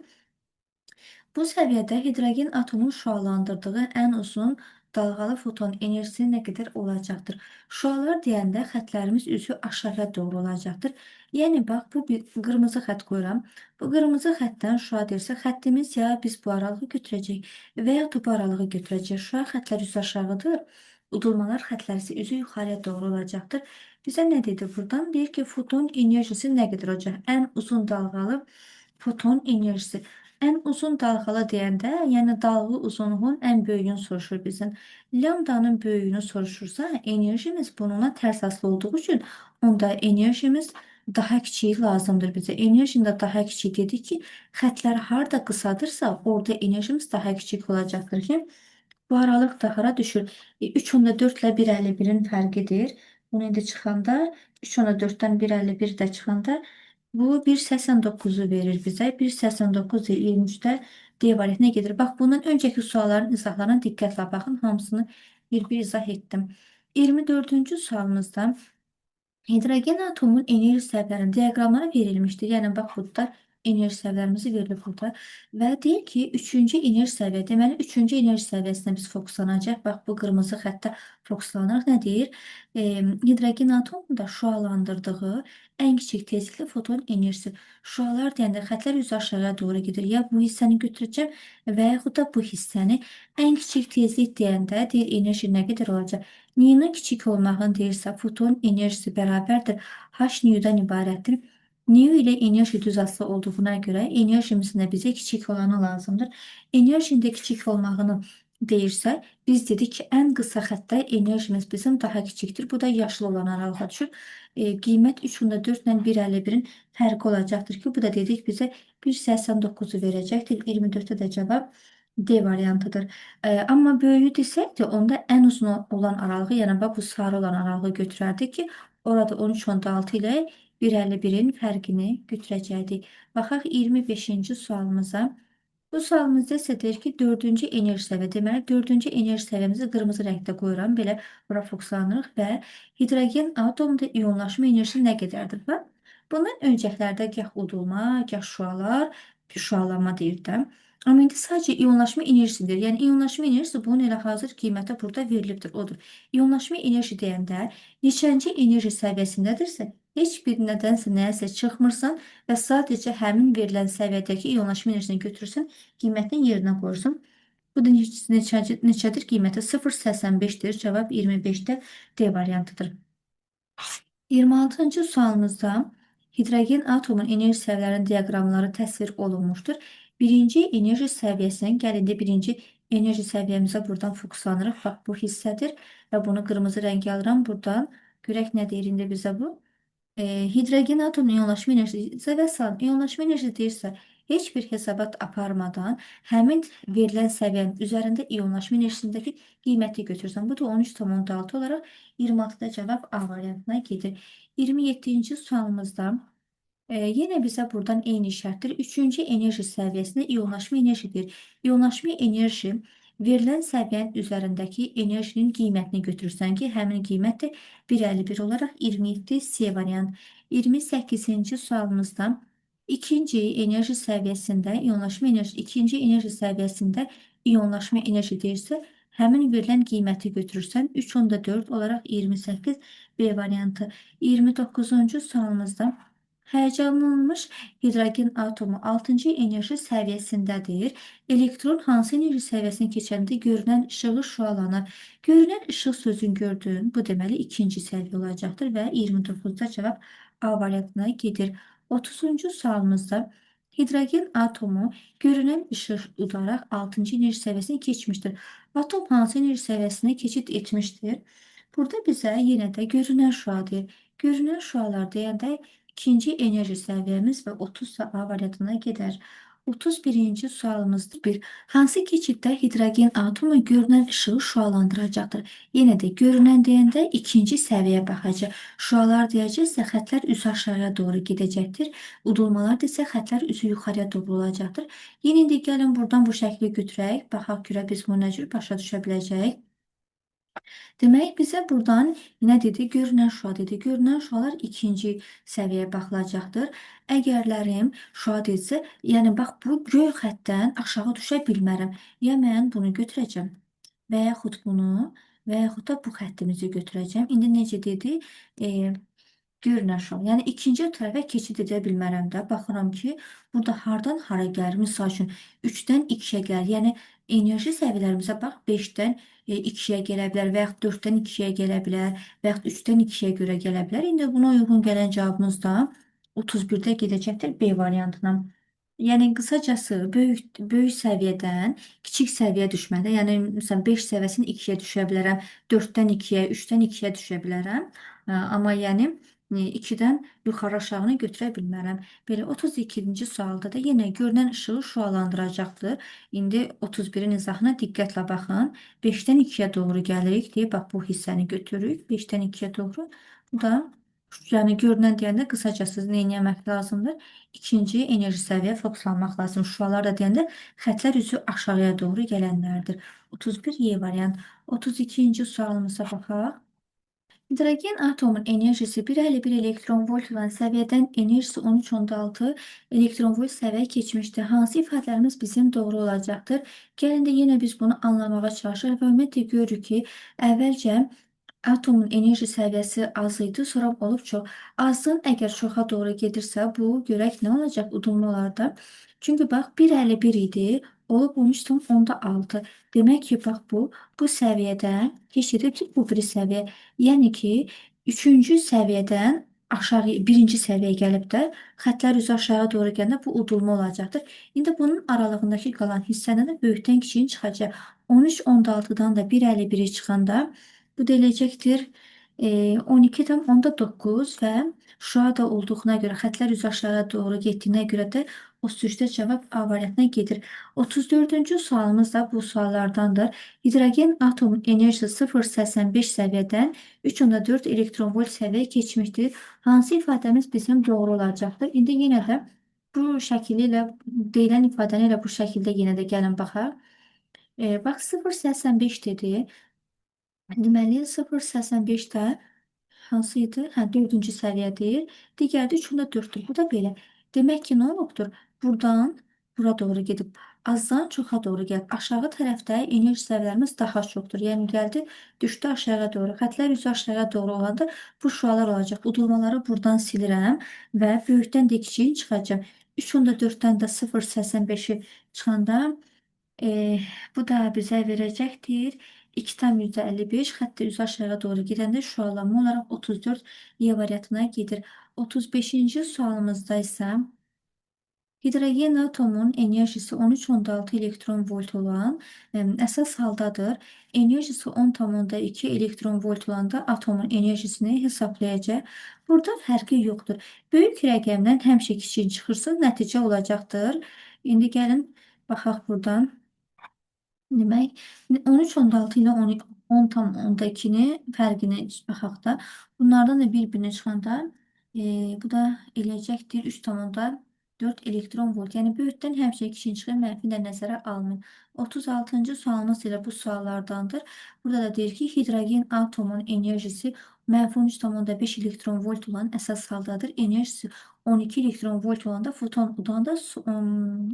Bu səviyyədə hidrogen atomun şüalandırdığı ən uzun dalğalı foton enerjisi nə qədər olacaqdır? Şüalar deyəndə xətlərimiz üzü aşağıya doğru olacaqdır. Yəni, bax, bu bir qırmızı xətt qoyuram. Bu qırmızı xəttdən şüa deyirsə, xəttimiz ya biz bu aralığı götürəcək və ya da bu aralığı götürəcək. Şüa xətlər üzü aşağıdır. Udulmalar xətləri isə üzü yuxarıya doğru olacaqdır. Bizə nə dedi buradan? Deyir ki, foton enerjisi nə qədər olacaq? Ən uzun dalğalı foton enerjisi. Ən uzun dalğalı deyəndə, yəni dalğa uzunluğun ən böyüyünü soruşur bizdən. Lambdanın böyüyünü soruşursa, enerjimiz bununla tərs asılı olduğu üçün onda enerjimiz daha kiçiyi lazımdır bizə. Enerjinin də daha kiçik dedik ki, xətlər harda qısadırsa, orada enerjimiz daha kiçik olacaqdır ki, bu aralıq da hara düşür? 3,4 ilə 1,51-in fərqidir. Bunu indi çıxanda 3,4-dən 1,51 də çıxanda Bu 1,89'u verir bizə. 1,89 23-də D variantına gedir. Bax, bundan öncəki sualların izahlarına diqqətlə baxın. Hamısını bir-bir izah etdim. 24-cü sualımızda hidrogen atomunun enerji səviyyələrinin diaqramları verilmişdir. Yəni, bax, burada enerji səviyyələrimizi verilib burada. Və deyir ki, üçüncü enerji səviyyə, deməli, üçüncü enerji səviyyəsinə biz fokuslanacaq. Bax, bu qırmızı xəttə fokuslanırıq. Nə deyir? Hidrogen atomunda şüalandırdığı ən kiçik tezlikli foton enerjisi. Şüalar deyəndə xətlər üzü aşağıya doğru gedir. Ya bu hissəni götürəcəm və yaxud da bu hissəni. Ən kiçik tezlik deyəndə deyir, enerji nə qədər olacaq? Niyinin kiçik olmağını deyirsə, foton enerjisi bərabərdir. H niyudan ibarətdir. Niyu ilə enerji düz asılı olduğuna görə enerjimizin də bizə kiçik olanı lazımdır. Enerjinin də kiçik olmağını deyirsə, biz dedik ki, ən qısa xəttdə enerjimiz bizim daha kiçikdir. Bu da yaşlı olan aralığa düşür. Qiymət 3,4 ilə 1,51-in fərqi olacaqdır ki, bu da dedik bizə 1,89-u verəcəkdir. 24-də də cavab D variantıdır. Amma böyüyü desək də, onda ən uzun olan aralığı, yəni bax, bu sarı olan aralığı götürərdik ki, orada 13,6 ilə 1,51-in fərqini götürəcəkdik. Baxaq 25-ci sualımıza. Bu sualımızda isə deyir ki, 4-cü enerji səviyyə, deməli 4-cü enerji səviyyəmizi qırmızı rəngdə qoyuram, belə bura fokuslanırıq və hidrogen atomda iyonlaşma enerjisi nə qədərdir? Bax, bundan öncəklərdə gah udulma, gah şüalar, şüalanma deyir də. Amma indi sadəcə iyonlaşma enerjisidir. Yəni, iyonlaşma enerjisi bunun elə hazır qiymətə burada verilibdir, odur. İyonlaşma enerji deyəndə neçənci enerji səviyyəsindədirsə, heç bir nədənsə nəyəsə çıxmırsan və sadəcə həmin verilən səviyyədəki iyonlaşma enerjisini götürürsən, qiymətini yerinə qoyursan. Bu da neçədir? Qiyməti 0,85-dir. Cavab 25-də D variantıdır. 26-cı sualımızda hidrogen atomunun enerji səviyyələrinin diaqramları təsvir olunmuşdur. Birinci enerji səviyyəsinin, gəlin də birinci enerji səviyyəmizə buradan fokuslanırıq. Bax, bu hissədir və bunu qırmızı rəngə alıram buradan. Görək nə deyir indi bizə bu? Hidrogen atomunun iyonlaşma enerjisi və salam. İyonlaşma enerjisi deyirsə, heç bir hesabat aparmadan həmin verilən səviyyənin üzərində iyonlaşma enerjisindəki qiyməti götürürsən. Bu da 13,6 olaraq 26-da cavab A variantına gedir. 27-ci sualımızda yenə bizə buradan eyni şərtdir. Üçüncü enerji səviyyəsində iyonlaşma enerjidir. İyonlaşma enerji verilən səviyyənin üzərindəki enerjinin qiymətini götürürsən ki, həmin qiymət də 1,51 olaraq 27 C variant. 28-ci sualımızda ikinci enerji səviyyəsində iyonlaşma enerji, ikinci enerji səviyyəsində iyonlaşma enerji deyirsə, həmin verilən qiyməti götürürsən 3,4 olaraq 28 B variantı. 29-cu sualımızda həyəcanlanmış hidrogen atomu 6-cı enerji səviyyəsindədir. Elektron hansı enerji səviyyəsini keçəndə görünən işığı şüalanır? Görünən işıq sözünü gördün. Bu deməli ikinci səviyyə olacaqdır və 29-da cavab A variantına gedir. 30-cu sualımızda hidrogen atomu görünən işıq udaraq 6-cı enerji səviyyəsini keçmişdir. Atom hansı enerji səviyyəsinə keçid etmişdir? Burada bizə yenə də görünən şüa deyir. Görünən şüalar deyəndə İkinci enerji səviyyəmiz və 30 A variantına gedər. 31-ci sualımızdır. Hansı keçiddə hidrogen atomu görünən işığı şüalandıracaqdır? Yenə də görünən deyəndə ikinci səviyyə baxacaq. Şüalar deyəcəksə, xətlər üzü aşağıya doğru gedəcəkdir. Udulmalar desə, xətlər üzü yuxarıya doğru olacaqdır. Yenə də gəlin buradan bu şəkli götürək. Baxaq görə biz bunu nə cür başa düşə biləcəyik. Demək, bizə buradan nə dedi? Görünən şüa dedi. Görünən şüalar ikinci səviyyəyə baxılacaqdır. Əgərlərim şüa dedirsə, yəni bax, bu göy xəttdən aşağı düşə bilmərəm. Ya mən bunu götürəcəm və yaxud bunu və yaxud da bu xəttimizi götürəcəm. İndi necə dedi? Görünən şüa. Yəni ikinci tərəfə keçid edə bilmərəm də. Baxıram ki, burada hardan hara gəlir? Misal üçün 3-dən 2-yə gəlir. Yəni enerji səviyyələrimizə bax, 5-dən 2-yə gələ bilər və yaxud 4-dən 2-yə gələ bilər və yaxud 3-dən 2-yə görə gələ bilər. İndi buna uyğun gələn cavabımız da 31-də gedəcəkdir B variantına. Yəni qısacası böyük səviyyədən kiçik səviyyə düşmədə, yəni məsələn 5 səviyyəsini 2-yə düşə bilərəm, 4-dən 2-yə, 3-dən 2-yə düşə bilərəm. Amma yəni 2-dən yuxarı aşağını götürə bilmərəm. Belə 32-ci sualda da yenə görünən işığı şüalandıracaqdır. İndi 31-in izahına diqqətlə baxın. 5-dən 2-yə doğru gəlirik deyə, bax bu hissəni götürürük. 5-dən 2-yə doğru. Bu da Yəni görünən deyəndə qısacası nə etmək lazımdır? İkinci enerji səviyyə fokuslanmaq lazım. Şüalar da deyəndə xətlər üzü aşağıya doğru gələnlərdir. 31 Y variant. 32-ci sualımıza baxaq. Hidrogen atomun enerjisi 1,1 elektron volt olan səviyyədən enerjisi 13,6 elektron volt səviyyə keçmişdir. Hansı ifadələrimiz bizim doğru olacaqdır? Gəlin də yenə biz bunu anlamağa çalışırıq və ümumiyyətlə görürük ki, əvvəlcə atomun enerji səviyyəsi az idi, sonra olub çox. Azdan əgər çoxa doğru gedirsə, bu görək nə olacaq udulma olardı. Çünki bax 1,1 idi, olub olmuşdur 10,6. Demək ki, bax bu səviyyədən keçirib ki, bu biri səviyyə. Yəni ki, üçüncü səviyyədən aşağı birinci səviyyəyə gəlib də xətlər üzü aşağı doğru gələndə bu udulma olacaqdır. İndi bunun aralığındakı qalan hissədən də böyükdən kiçiyin çıxacaq. 13,6-dan da 1,51 çıxanda bu da eləyəcəkdir 12,9 və şüa da olduğuna görə, xətlər üzü aşağı doğru getdiyinə görə də 33-də cavab A variantına gedir. 34-cü sualımız da bu suallardandır. Hidrogen atomun enerjisi 0,85 səviyyədən 3,4 elektron volt səviyyəyə keçmişdir. Hansı ifadəmiz bizim doğru olacaqdır? İndi yenə də bu şəkili ilə deyilən ifadəni ilə bu şəkildə yenə də gəlin baxaq. Bax 0,85 dedi. Deməli 0,85-də hansı idi? Hə, 4-cü səviyyədir. Digəri də 3,4-dür. Bu da belə. Demək ki, nə olubdur? Buradan bura doğru gedib. Azdan çoxa doğru gəlib. Aşağı tərəfdə enerji səviyyələrimiz daha çoxdur. Yəni gəldi, düşdü aşağı doğru. Xətlər üzü aşağı doğru olanda bu şüalar olacaq. Udulmaları buradan silirəm və böyükdən də kiçiyin çıxacaq. 3,4-dən də 0,85-i çıxanda e, bu da bizə verəcəkdir. 2,55 xətti üzü aşağı doğru gedəndə şüalanma olaraq 34 Y variantına gedir. 35-ci sualımızda isə hidrogen atomun enerjisi 13,6 elektron volt olan əsas haldadır. Enerjisi 10,2 elektron volt olanda atomun enerjisini hesablayacaq. Burada fərqi yoxdur. Böyük rəqəmdən həmişə kiçik çıxırsa nəticə olacaqdır. İndi gəlin baxaq buradan. Demək, 13,6 ilə 10,2-nin fərqini baxaq da. Bunlardan da bir-birinə çıxanda bu da eləyəcəkdir 3,4 elektron volt. Yəni böyükdən həmişə kiçik çıxır, mənfi də nəzərə alınır. 36-cı sualımız ilə bu suallardandır. Burada da deyir ki, hidrogen atomun enerjisi mənfi 13,5 elektron volt olan əsas haldadır. Enerjisi 12 elektron volt olanda foton udanda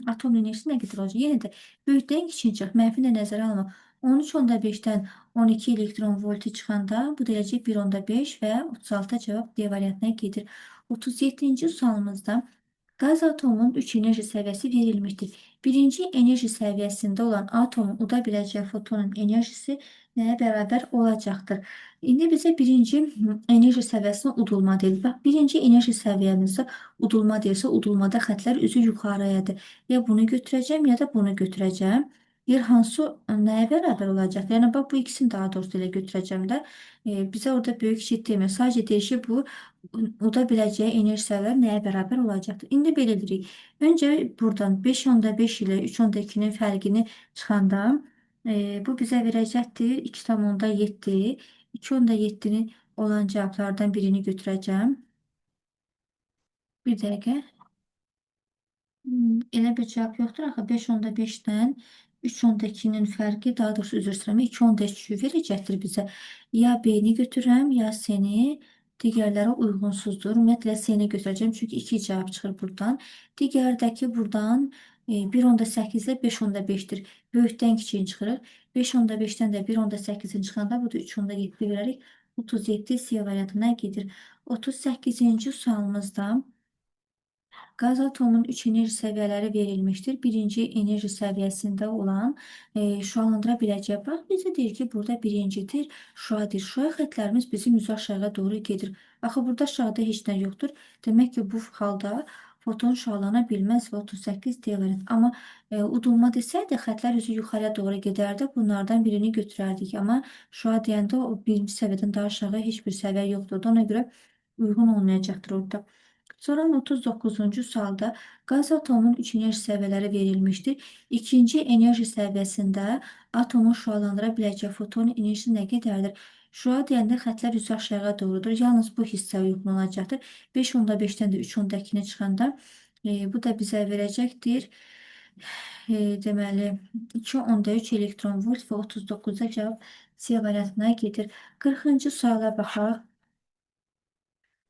atom enerjisi nə qədər olacaq? Yenə də böyükdən kiçik çıx, mənfi də nəzərə alınır. 13,5-dən 12 elektron voltu çıxanda bu dərəcə 1,5 və 36 cavab D variantına gedir. 37-ci sualımızda qaz atomunun 3 enerji səviyyəsi verilmişdir. Birinci enerji səviyyəsində olan atomun uda biləcəyi fotonun enerjisi nəyə bərabər olacaqdır? İndi bizə birinci enerji səviyyəsinə udulma deyilir. Bax, birinci enerji səviyyəmizdə udulma deyilsə, udulmada xətlər üzü yuxarıyadır. Ya bunu götürəcəm, ya da bunu götürəcəm. Yer hansı nəyə bərabər olacaq? Yəni, bax, bu ikisini daha doğrusu elə götürəcəm də. Bizə orada böyük kiçik demir. Sadəcə deyir ki, bu uda biləcəyi enerji səviyyələri nəyə bərabər olacaqdır? İndi belə edirik. Öncə buradan 5,5 ilə 3,2-nin fərqini çıxanda bu bizə verəcəkdir 2,7. 2,7-nin olan cavablardan birini götürəcəm. Bir dəqiqə. Elə bir cavab yoxdur. Axı 5,5-dən 3,2-nin fərqi, daha doğrusu üzr istəyirəm, 2,3 verəcəkdir bizə. Ya B-ni götürürəm, ya C-ni. Digərləri uyğunsuzdur. Ümumiyyətlə C-ni götürəcəm, çünki 2 cavab çıxır buradan. Digərdəki buradan 1,8 ilə 5,5-dir. Böyükdən kiçiyin çıxırıq. 5,5-dən də 1,8-in çıxanda bu da 3,7 verərək 37 C variantına gedir. 38-ci sualımızda qaz atomunun 3 enerji səviyyələri verilmişdir. Birinci enerji səviyyəsində olan şüalandıra biləcək. Bax, bizə deyir ki, burada birincidir, şüadır. Şüa xətlərimiz bizim üzü aşağı doğru gedir. Axı, burada aşağıda heç nə yoxdur. Demək ki, bu halda foton şüalana bilməz və 38 D variant. Amma udulma desəydi, xətlər üzü yuxarıya doğru gedərdi. Bunlardan birini götürərdik. Amma şüa deyəndə o birinci səviyyədən daha aşağı heç bir səviyyə yoxdur. Ona görə uyğun olmayacaqdır orada. Sonra 39-cu sualda qaz atomunun 3 enerji səviyyələri verilmişdir. İkinci enerji səviyyəsində atomun şüalandıra biləcəyi foton enerjisi nə qədərdir? Şua deyəndə xətlər üzü aşağı doğrudur. Yalnız bu hissə uyğun olacaqdır. 5.5-dən də 3.2-nə çıxanda bu da bizə verəcəkdir. Deməli 2.3 elektron volt və 39-da cavab C variantına gedir. 40-cı suala baxaq.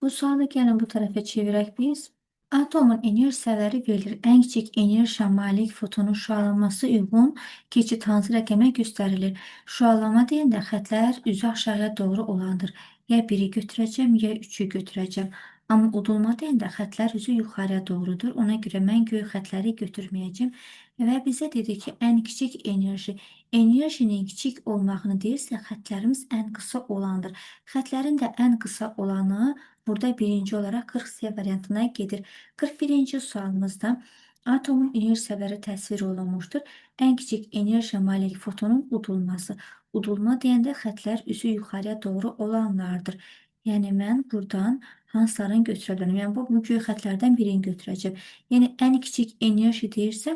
Bu sualı gəlin bu tərəfə çevirək biz. Atomun enerjisiyaları verilir. Ən kiçik enerjiya malik fotonun şüalanması uyğun keçid hansı rəqəmə göstərilir? Şüalama deyəndə xətlər üzü aşağıya doğru olandır. Ya 1-i götürəcəm, ya 3-ü götürəcəm. Amma udulma deyəndə xətlər üzü yuxarıya doğrudur. Ona görə mən göy xətləri götürməyəcəm. Və bizə dedi ki, ən kiçik enerji. Enerjinin kiçik olmağını deyirsə, xətlərimiz ən qısa olandır. Xətlərin də ən qısa olanı burada birinci olaraq 40C variantına gedir. 41-ci sualımızda atomun enerjisiyaları təsvir olunmuşdur. Ən kiçik enerjiya malik fotonun udulması. Udulma deyəndə xətlər üzü yuxarıya doğru olanlardır. Yəni mən buradan hansılarını götürə bilərəm? Yəni bu göy xətlərdən birini götürəcəm. Yəni ən kiçik enerji deyirsə,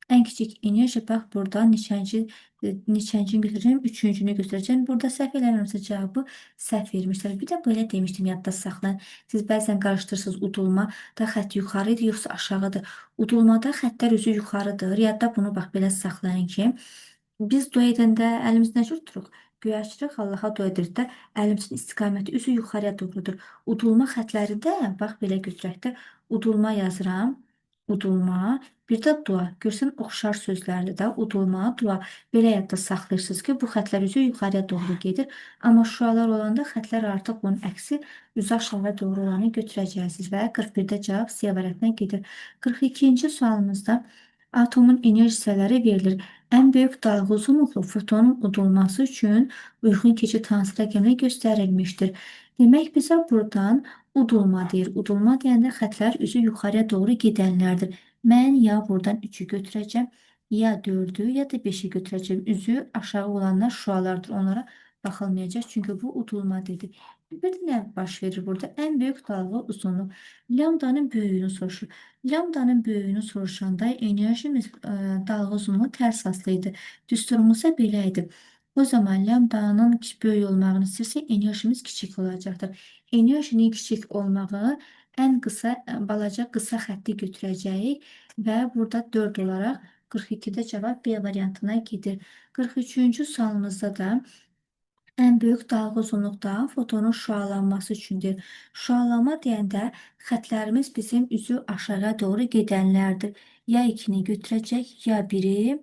ən kiçik enerji bax burada neçəncini götürəcəm? Üçüncünü götürəcəm. Burada səhv eləmirəmsə cavabı səhv vermişlər. Bir də belə demişdim, yadda saxlayın. Siz bəzən qarışdırırsınız udulma da xətt yuxarıdır yoxsa aşağıdır. Udulmada xəttlər üzü yuxarıdır. Yadda bunu bax belə saxlayın ki, biz dua edəndə əlimiz necə tuturuq? Göy açırıq, Allaha dua edirik də, əlimizin istiqaməti üzü yuxarıya doğrudur. Udulma xətləri də bax belə götürək də, udulma yazıram. Udulma, bir də dua. Görsən oxşar sözlərdir də, udulma, dua. Belə yadda saxlayırsınız ki, bu xətlər üzü yuxarıya doğru gedir. Amma şüalar olanda xətlər artıq bunun əksi üzü aşağıya doğru olanı götürəcəksiniz və 41-də cavab C variantına gedir. 42-ci sualımızda atomun enerjisiyaları verilir. Ən böyük dalğa uzunluqlu fotonun udulması üçün uyğun keçid hansı rəqəmlə göstərilmişdir? Demək bizə buradan udulma deyir. Udulma deyəndə xətlər üzü yuxarıya doğru gedənlərdir. Mən ya buradan 3-ü götürəcəm, ya 4-ü, ya da 5-i götürəcəm. Üzü aşağı olanlar şüalardır. Onlara baxılmayacaq, çünki bu udulma dedi. Bir də nə baş verir burada? Ən böyük dalğa uzunluq. Lambdanın böyüyünü soruşur. Lambdanın böyüyünü soruşanda enerjimiz dalğa uzunluğu tərs asılı idi. Düsturumuzda belə idi. O zaman lambdanın böyük olmağını istəyirsə enerjimiz kiçik olacaqdır. Enerjinin kiçik olmağı ən qısa, balaca qısa xətti götürəcəyik və burada 4 olaraq 42-də cavab B variantına gedir. 43-cü sualımızda da ən böyük dalğa uzunluqda fotonun şüalanması üçündür. Şüalanma deyəndə xətlərimiz bizim üzü aşağıya doğru gedənlərdir. Ya 2-ni götürəcək, ya 1-i,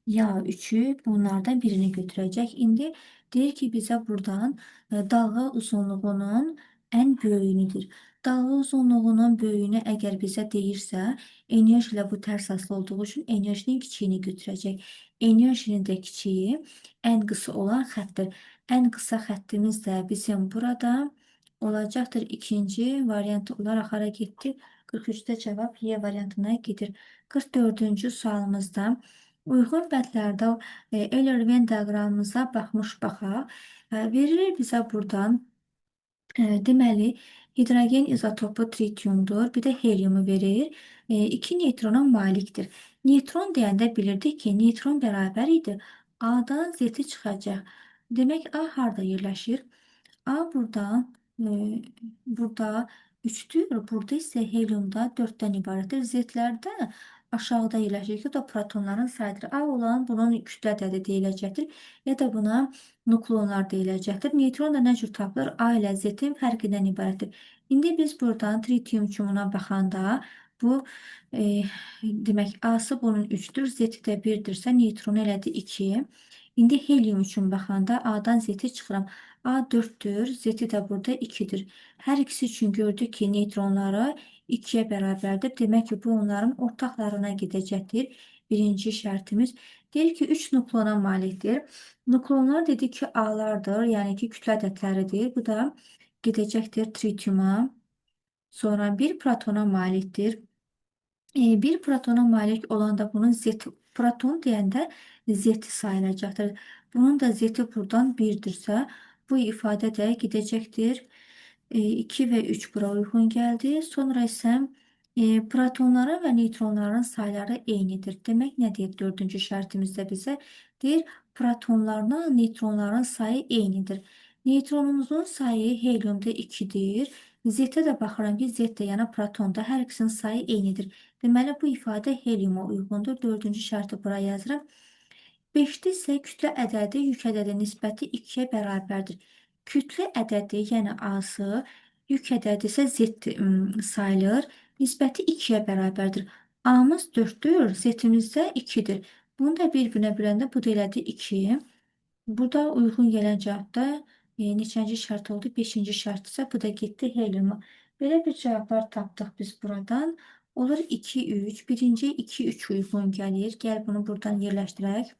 ya 3-ü, bunlardan birini götürəcək. İndi deyir ki, bizə buradan dalğa uzunluğunun ən böyüyünüdür. Dalğa uzunluğunun böyüyünü əgər bizə deyirsə, enerji ilə bu tərs asılı olduğu üçün enerjinin kiçiyini götürəcək. Enerjinin də kiçiyi ən qısa olan xəttdir. Ən qısa xəttimiz də bizim burada olacaqdır. İkinci variant olaraq hara getdi? 43-də cavab Y variantına gedir. 44-cü sualımızda uyğun bəndlərdə Euler-Venn diaqramımıza baxaq. Verilir bizə buradan deməli, hidrogen izotopu tritiumdur, bir də heliumu verir. 2 neytrona malikdir. Neytron deyəndə bilirdik ki, neytron bərabər idi. A-dan Z-i çıxacaq. Demək, A harda yerləşir? A burada 3-dür, burada isə heliumda 4-dən ibarətdir. Z-lərdə aşağıda yerləşir ki, o da protonların sayıdır. A olan bunun kütlə ədədi deyiləcəkdir, ya da buna nukleonlar deyiləcəkdir. Neytron da nə cür tapılır? A ilə Z-in fərqindən ibarətdir. İndi biz buradan tritium çumuna baxanda bu demək A-sı bunun 3-dür, Z-i də 1-dirsə neytronu elədi 2. İndi helium üçün baxanda A-dan Z-i çıxıram. A 4-dür, Z-i də burada 2-dir. Hər ikisi üçün gördük ki, neytronları 2-yə bərabərdir. Demək ki, bu onların ortaqlarına gedəcəkdir. Birinci şərtimiz. Deyir ki, 3 nukleona malikdir. Nukleonlar dedik ki, A-lardır, yəni ki, kütlə ədədləridir. Bu da gedəcəkdir tritiuma. Sonra 1 protona malikdir. Bir protona malik olanda bunun proton deyəndə Z sayılacaqdır. Bunun da Z buradan 1-dirsə, bu ifadə də gedəcəkdir. 2 və 3 bura uyğun gəldi. Sonra isə protonların və neytronların sayları eynidir. Demək, nə deyir 4-cü şərtimizdə bizə? Deyir, protonlarla neytronların sayı eynidir. Neytronumuzun sayı helyumda 2-dir. Z-ə də baxıram ki, Z də yəni protonda hər ikisinin sayı eynidir. Deməli, bu ifadə helyuma uyğundur. Dördüncü şərti bura yazıram. 5-də isə kütlə ədədi yük ədədi nisbəti 2-yə bərabərdir. Kütlə ədədi, yəni A-sı, yük ədədi isə Z sayılır. Nisbəti 2-yə bərabərdir. A-mız 4-dür, Z-imiz də 2-dir. Bunu da bir-birinə böləndə bu da elədi 2. Burada uyğun gələn cavabda neçənci şərt oldu? 5-ci şərtdirsə, bu da getdi helyuma. Belə bir cavablar tapdıq biz buradan. Olur 2, 3. Birinci 2, 3 uyğun gəlir. Gəl bunu buradan yerləşdirək.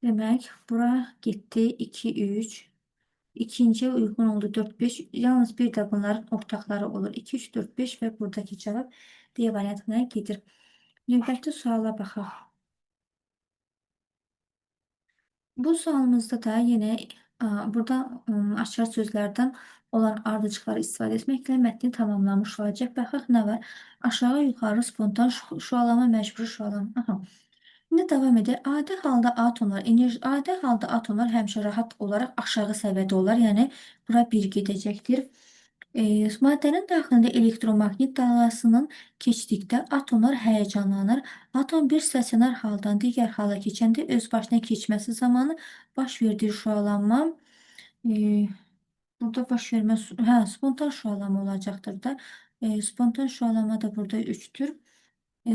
Demək, bura getdi 2, 3. İkinciyə uyğun oldu 4, 5. Yalnız bir də bunların ortaqları olur. 2, 3, 4, 5 və buradakı cavab D variantına gedir. Növbəti suala baxaq. Bu sualımızda da yine burada aşağı sözlerden olan ardıcıkları istifadə etməklə mətni tamamlamış olacaq. Baxaq nə var? Aşağı yuxarı spontan şualama, məcburi şualama. Aha. İndi davam edək. Adi halda atomlar həmişə rahat olaraq aşağı səviyyədə olar. Yəni bura 1 gedəcəkdir. Maddənin daxilində elektromaqnit dalğasının keçdikdə atomlar həyəcanlanır. Atom bir stasionar haldan digər hala keçəndə öz başına keçməsi zamanı baş verdiyi şüalanma burada baş vermə spontan şüalanma olacaqdır da. Spontan şüalanma da burada 3-dür.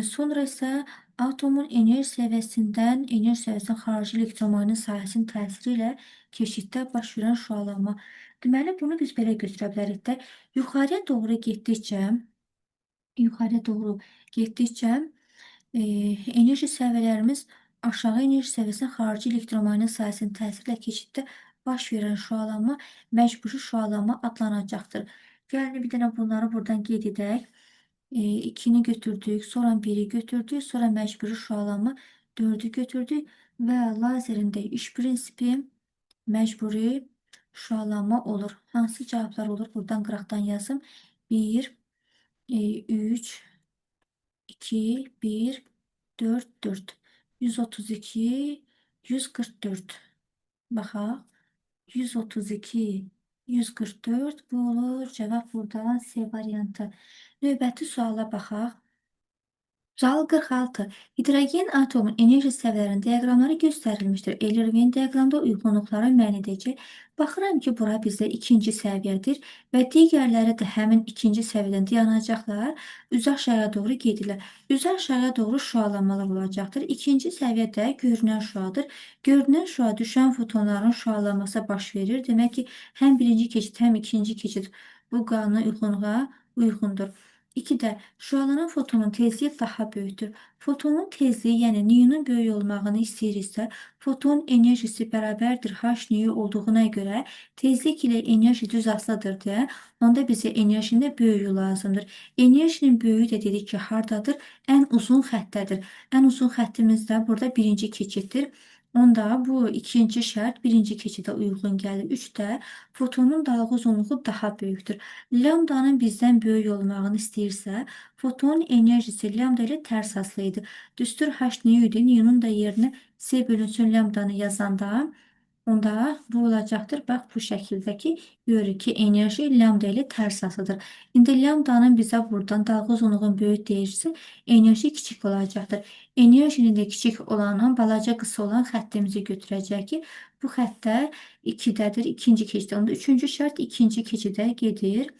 Sonra isə atomun enerji səviyyəsindən enerji səviyyəsinin xarici elektromaqnit sahəsinin təsiri ilə keçiddə baş verən şüalanma. Deməli, bunu biz belə götürə bilərik də. Yuxarıya doğru getdikcə enerji səviyyələrimiz aşağı enerji səviyyəsinin xarici elektromaqnit sahəsinin təsiri ilə keçiddə baş verən şüalanma məcburi şüalanma adlanacaqdır. Gəlin bir dənə bunları buradan qeyd edək. 2'ni götürdük, sonra 1'i götürdük, sonra məcburi şualanma 4'ü götürdük və lazerində iş prinsipi məcburi şualanma olur. Hansı cavablar olur? Buradan qıraqdan yazım. 1, 3, 2, 1, 4, 4. 132, 144. Baxaq. 132, 144 bu olur. Cevap buradan C variantı. Növbəti suala baxaq. Sual 46. Hidrogen atomun enerji səviyyələrinin diaqramları göstərilmişdir. Elirvin diaqramda uyğunluqları müəyyən edəcək. Baxıram ki, bura bizdə ikinci səviyyədir və digərləri də həmin ikinci səviyyədən dayanacaqlar. Üzü aşağıya doğru gedirlər. Üzü aşağıya doğru şüalanmalar olacaqdır. İkinci səviyyədə görünən şüadır. Görünən şüa düşən fotonların şüalanması baş verir. Demək ki, həm birinci keçid, həm ikinci keçid bu qanuna uyğundur. 2-də şüalanan fotonun tezliyi daha böyükdür. Fotonun tezliyi, yəni niyonun böyük olmağını istəyiriksə, foton enerjisi bərabərdir h niyu olduğuna görə tezlik ilə enerji düz asılıdır deyə, onda bizə enerjinin də böyüyü lazımdır. Enerjinin böyüyü də dedik ki, hardadır? Ən uzun xəttədir. Ən uzun xəttimiz də burada birinci keçiddir. Onda bu ikinci şərt birinci keçidə uyğun gəlir. 3-də fotonun dalğa uzunluğu daha böyükdür. Lambdanın bizdən böyük olmağını istəyirsə, fotonun enerjisi lambda ilə tərs asılı idi. Düstur h niyu idi. Niyunun da yerinə C bölünsün lambdanı yazanda onda bu olacaqdır. Bax bu şəkildəki görürük ki, enerji lambda ilə tərs asılıdır. İndi lambdanın bizə buradan dalğa uzunluğun böyük deyirsə, enerji kiçik olacaqdır. Enerjinin də kiçik olanın balaca qısa olan xəttimizi götürəcək ki, bu xəttə 2-dədir, ikinci keçid. Onda üçüncü şərt ikinci keçidə gedir.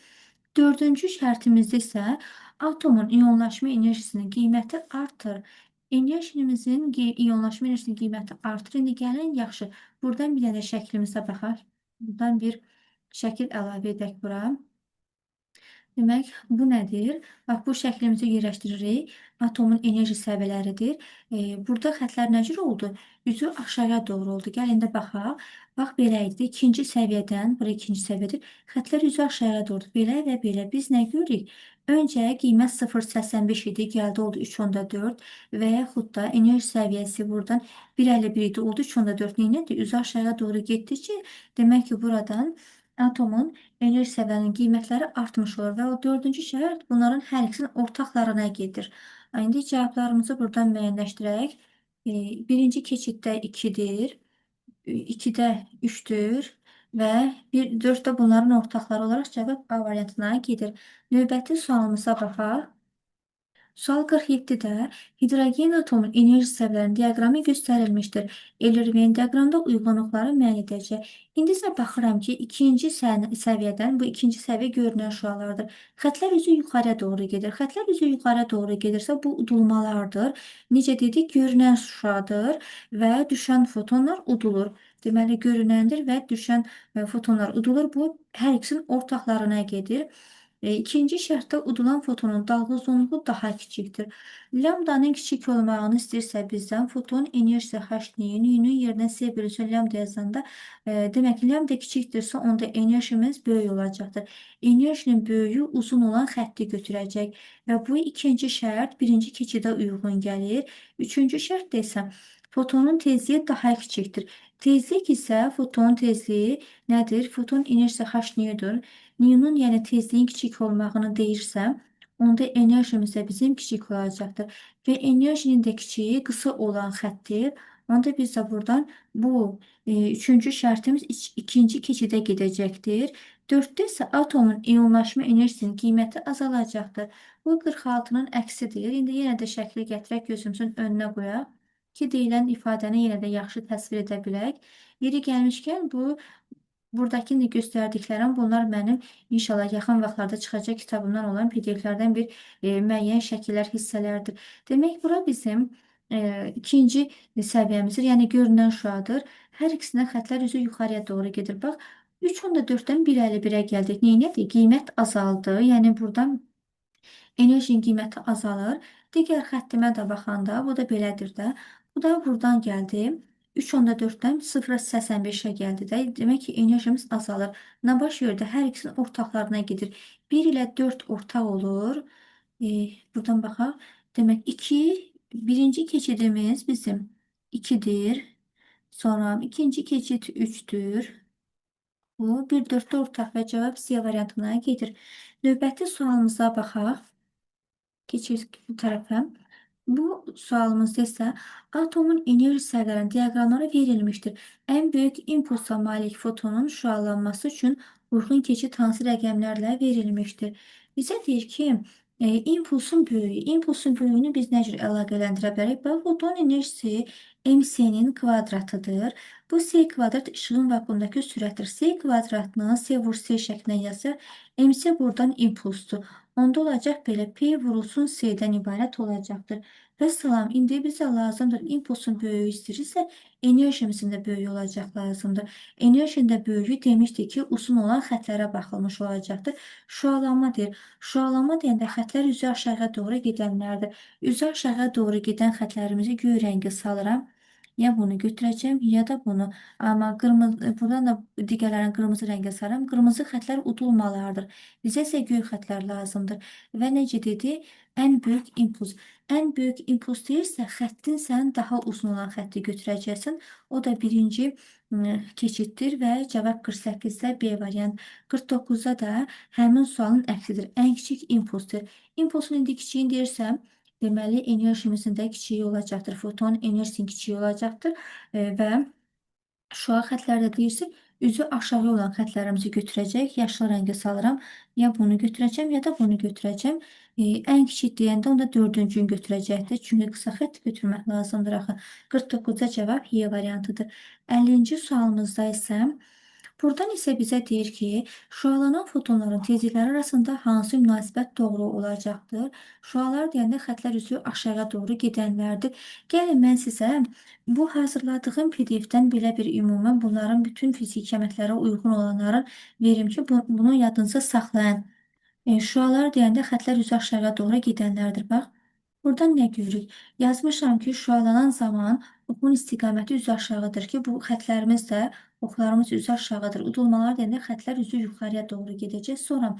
Dördüncü şərtimizdə isə atomun iyonlaşma enerjisinin qiyməti artır. İyonlaşma enerjisinin qiyməti artır. İndi gəlin yaxşı. Buradan bir dənə şəklimizə baxaq. Buradan bir şəkil əlavə edək bura. Demək, bu nədir? Bax, bu şəklimizi yerləşdiririk. Atomun enerji səviyyələridir. Burada xətlər nə cür oldu? Üzü aşağıya doğru oldu. Gəlin də baxaq. Bax, belə idi. İkinci səviyyədən, bura ikinci səviyyədir. Xətlər üzü aşağıya doğru. Belə və belə. Biz nə görürük? Öncə qiymət 0,85 idi. Gəldi oldu 3,4 və yaxud da enerji səviyyəsi buradan 1,51 idi. Oldu 3,4. Neynədir? Üzü aşağıya doğru getdikcə demək ki, buradan atomun enerji səviyyələrinin qiymətləri artmış olur və o dördüncü şərt bunların hər ikisinin ortaqlarına gedir. İndi cavablarımızı buradan müəyyənləşdirək. Birinci keçiddə 2-dir. 2-də 3-dür və 4-də bunların ortaqları olaraq cavab A variantına gedir. Növbəti sualımıza baxaq. Sual 47-də hidrogen atomun enerji səviyyələrinin diaqramı göstərilmişdir. Elirveyin diaqramda uyğunluqları müəyyən edəcək. İndi isə baxıram ki, ikinci səviyyədən, bu ikinci səviyyə görünən şüalardır. Xətlər üzü yuxarıya doğru gedir. Xətlər üzü yuxarıya doğru gedirsə, bu udulmalardır. Necə dedik, görünən şüadır və düşən fotonlar udulur. Deməli, görünəndir və düşən fotonlar udulur. Bu, hər ikisinin ortaqlarına gedir. İkinci şərtdə udulan fotonun dalğa uzunluğu daha kiçikdir. Lambdanın kiçik olmağını istəyirsə bizdən foton enerjisi h-nin yerinə C bölünsün lambda yazanda demək ki, lambda kiçikdirsə onda enerjimiz böyük olacaqdır. Enerjinin böyüyü uzun olan xətti götürəcək və bu ikinci şərt birinci keçidə uyğun gəlir. Üçüncü şərtdə isə fotonun tezliyi daha kiçikdir. Tezlik isə fotonun tezliyi nədir? Foton enerjisi h-ndir. New'nun yəni tezliyin kiçik olmağını deyirsəm, onda enerjimiz də bizim kiçik olacaqdır. Və enerjinin də kiçiyi qısa olan xəttir. Onda biz də buradan bu üçüncü şərtimiz ikinci keçidə gedəcəkdir. 4-də isə atomun iyonlaşma enerjisinin qiyməti azalacaqdır. Bu 46-nın əksidir. İndi yenə də şəkli gətirək gözümüzün önünə qoyaq ki, deyilən ifadəni yenə də yaxşı təsvir edə bilək. Yeri gəlmişkən bu buradakı göstərdiklərim bunlar mənim inşallah yaxın vaxtlarda çıxacaq kitabımdan olan PDF-lərdən bir müəyyən şəkillər, hissələrdir. Demək, bura bizim ikinci səviyyəmizdir, yəni görünən şüadır. Hər ikisinə xətlər üzü yuxarıya doğru gedir. Bax, 3,4-dən 1,51-ə gəldik. Neynədir? Qiymət azaldı. Yəni, buradan enerjinin qiyməti azalır. Digər xəttimə də baxanda, bu da belədir də. Bu da buradan gəldi. 3,4-dən 0,85-ə gəldi də. Demək ki, enerjimiz azalır. Nə baş verir də? Hər ikisinin ortaqlarına gedir. 1 ilə 4 ortaq olur. Buradan baxaq. Demək, 2, birinci keçidimiz bizim 2-dir. Sonra ikinci keçid 3-dür. Bu 1,4-də ortaq və cavab C variantına gedir. Növbəti sualımıza baxaq. Keçirik bu tərəfə. Bu sualımızda isə atomun enerji səviyyələrinin diaqramları verilmişdir. Ən böyük impulsa malik fotonun şüalanması üçün uyğun keçid hansı rəqəmlərlə verilmişdir? Bizə deyir ki, impulsun böyüyü. İmpulsun böyüyünü biz nə cür əlaqələndirə bilərik? Bax, foton enerjisi mc-nin kvadratıdır. Bu c kvadrat işığın vakuumdakı sürətdir. C kvadratını C vur C şəklində yazır. mc buradan impulsdur. Onda olacaq belə P vurulsun C-dən ibarət olacaqdır. Və salam, indi bizə lazımdır impulsun böyüyü istəyirsə, enerjimizin də böyüyü olacaq lazımdır. Enerjinin də böyüyü demişdik ki, uzun olan xətlərə baxılmış olacaqdır. Şüalanma deyir. Şüalanma deyəndə xətlər üzü aşağı doğru gedənlərdir. Üzü aşağı doğru gedən xətlərimizi göy rəngi salıram. Ya bunu götürəcəm, ya da bunu. Amma buradan da digərlərini qırmızı rəngə sarım. Qırmızı xətlər udulmalardır. Bizə isə göy xətlər lazımdır. Və necə dedi? Ən böyük impuls. Ən böyük impuls deyirsə, xəttin sən daha uzun olan xətti götürəcəksən. O da birinci keçiddir və cavab 48-də B variant. 49-da da həmin sualın əksidir. Ən kiçik impulsdur. İmpulsun indi kiçiyini deyirsəm, deməli enerjimizin də kiçiyi olacaqdır. Foton enerjisinin kiçiyi olacaqdır və şüa xətlərdə deyirsə, üzü aşağı olan xətlərimizi götürəcək. Yaşlı rəngə salıram. Ya bunu götürəcəm, ya da bunu götürəcəm. Ən kiçik deyəndə onda 4-cünü götürəcəkdir. Çünki qısa xətt götürmək lazımdır axı. 49-da cavab Y variantıdır. 50-ci sualımızda isə buradan isə bizə deyir ki, şüalanan fotonların tezlikləri arasında hansı münasibət doğru olacaqdır? Şüalar deyəndə xətlər üzü aşağı doğru gedənlərdir. Gəlin mən sizə bu hazırladığım PDF-dən belə bir ümumən bunların bütün fiziki əməklərə uyğun olanların verim ki, bunu yadınıza saxlayın. Şüalar deyəndə xətlər üzü aşağı doğru gedənlərdir. Bax, buradan nə görürük? Yazmışam ki, şüalanan zaman oxun istiqaməti üzü aşağıdır ki, bu xətlərimiz də oxlarımız üzü aşağıdır. Udulmalar deyəndə xətlər üzü yuxarıya doğru gedəcək. Sonra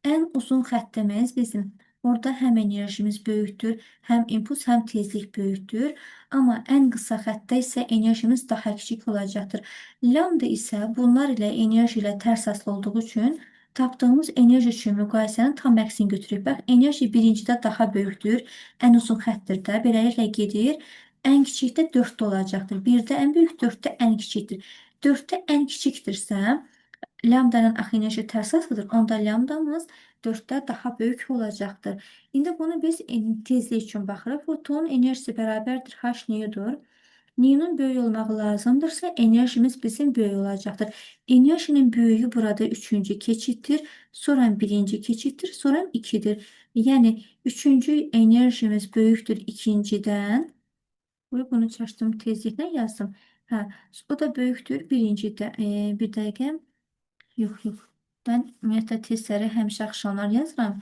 ən uzun xəttimiz bizim. Orada həm enerjimiz böyükdür, həm impuls, həm tezlik böyükdür. Amma ən qısa xəttdə isə enerjimiz daha kiçik olacaqdır. Lambda isə bunlar ilə enerji ilə tərs asılı olduğu üçün tapdığımız enerji üçün müqayisənin tam əksini götürürük. Bax, enerji birincidə daha böyükdür, ən uzun xəttdir də, beləliklə gedir. ən kiçik də 4-də olacaqdır. 1-də ən böyük, 4-də ən kiçikdir. 4-də ən kiçikdirsə, lambdanın axı enerji tərs asılıdır. Onda lambdamız 4-də daha böyük olacaqdır. İndi bunu biz tezlik üçün baxırıq. Fotonun enerjisi bərabərdir h newdur. New'nun böyük olmağı lazımdırsa enerjimiz bizim böyük olacaqdır. Enerjinin böyüyü burada 3-cü keçiddir. Sonra 1-ci keçiddir. Sonra 2-dir. Yəni 3-cü enerjimiz böyükdür 2-ncidən. Bunu çaşdım tezliklə yazdım. Hə, o da böyükdür 1-cidə. Bir dəqiqə. Yox, yox. Mən ümumiyyətlə testləri həmişə axşamlar yazıram.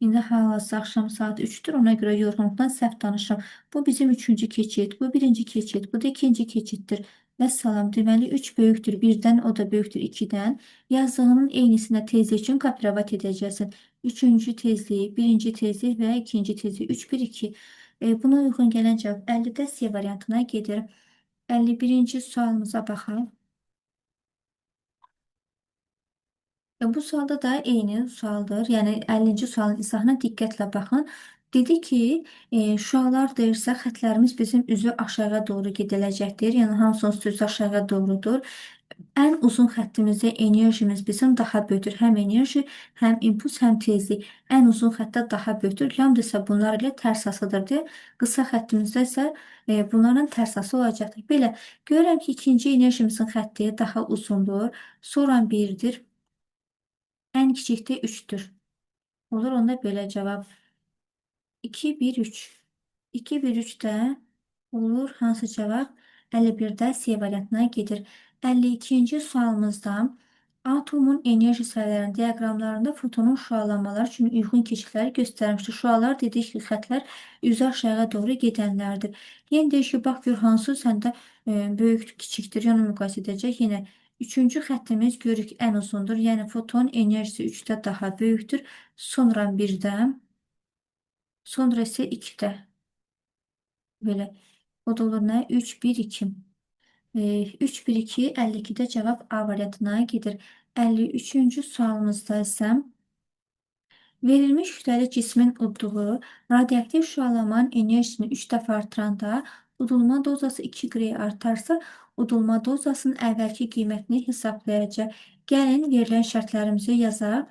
İndi hal-hazırda axşam saat 3-dür. Ona görə yorğunluqdan səhv danışıram. Bu bizim 3-cü keçid, bu 1-ci keçid, bu da 2-ci keçiddir. Vəssalam. Deməli 3 böyükdür 1-dən, o da böyükdür 2-dən. Yazdığının eynisinə tezlik üçün kopiravat edəcəksən. 3-cü tezlik, 1-ci tezlik və 2-ci tezlik. 3, 1, 2. Buna uyğun gələn cavab 50-də C variantına gedir. 51-ci sualımıza baxaq. Bu sualda da eyni sualdır. Yəni 50-ci sualın izahına diqqətlə baxın. Dedi ki, şüalar deyirsə xətlərimiz bizim üzü aşağı doğru gediləcəkdir. Yəni hamısının üzü aşağı doğrudur. Ən uzun xəttimizdə enerjimiz bizim daha böyükdür. Həm enerji, həm impuls, həm tezlik. Ən uzun xəttdə daha böyükdür. Lambda isə bunlar ilə tərs asıdırdı. Qısa xəttimizdə isə bunların tərs ası olacaqdır. Belə, görürəm ki, ikinci enerjimizin xətti daha uzundur. Sonra 1-dir. Ən kiçik də 3-dür. Olur, onda belə cavab 2, 1, 3. 2, 1, 3 də olur. Hansı cavab? 51-də C variantına gedir. 52-ci sualımızda atomun enerji sırələrinin diaqramlarında fotonun şüalanmalar üçün uyğun keçidləri göstərmişdir. Şüalar dedik ki, xətlər üzü aşağı doğru gedənlərdir. Yenə deyir ki, bax gör hansı səndə böyük, kiçikdir, yəni müqayisə edəcək. Yenə 3-cü xəttimiz görürük ən uzundur. Yəni foton enerjisi 3-də daha böyükdür. Sonra 1-də, sonra isə 2-də. Belə. O da olur nə? 3, 1, 2. 3, 1, 2, 52-də cavab A variantına gedir. 53-cü sualımızda isə verilmiş kütləli cismin udduğu radioaktiv şüalamanın enerjisini 3 dəfə artıranda udulma dozası 2 qrey artarsa, udulma dozasının əvvəlki qiymətini hesablayacaq. Gəlin verilən şərtlərimizi yazaq.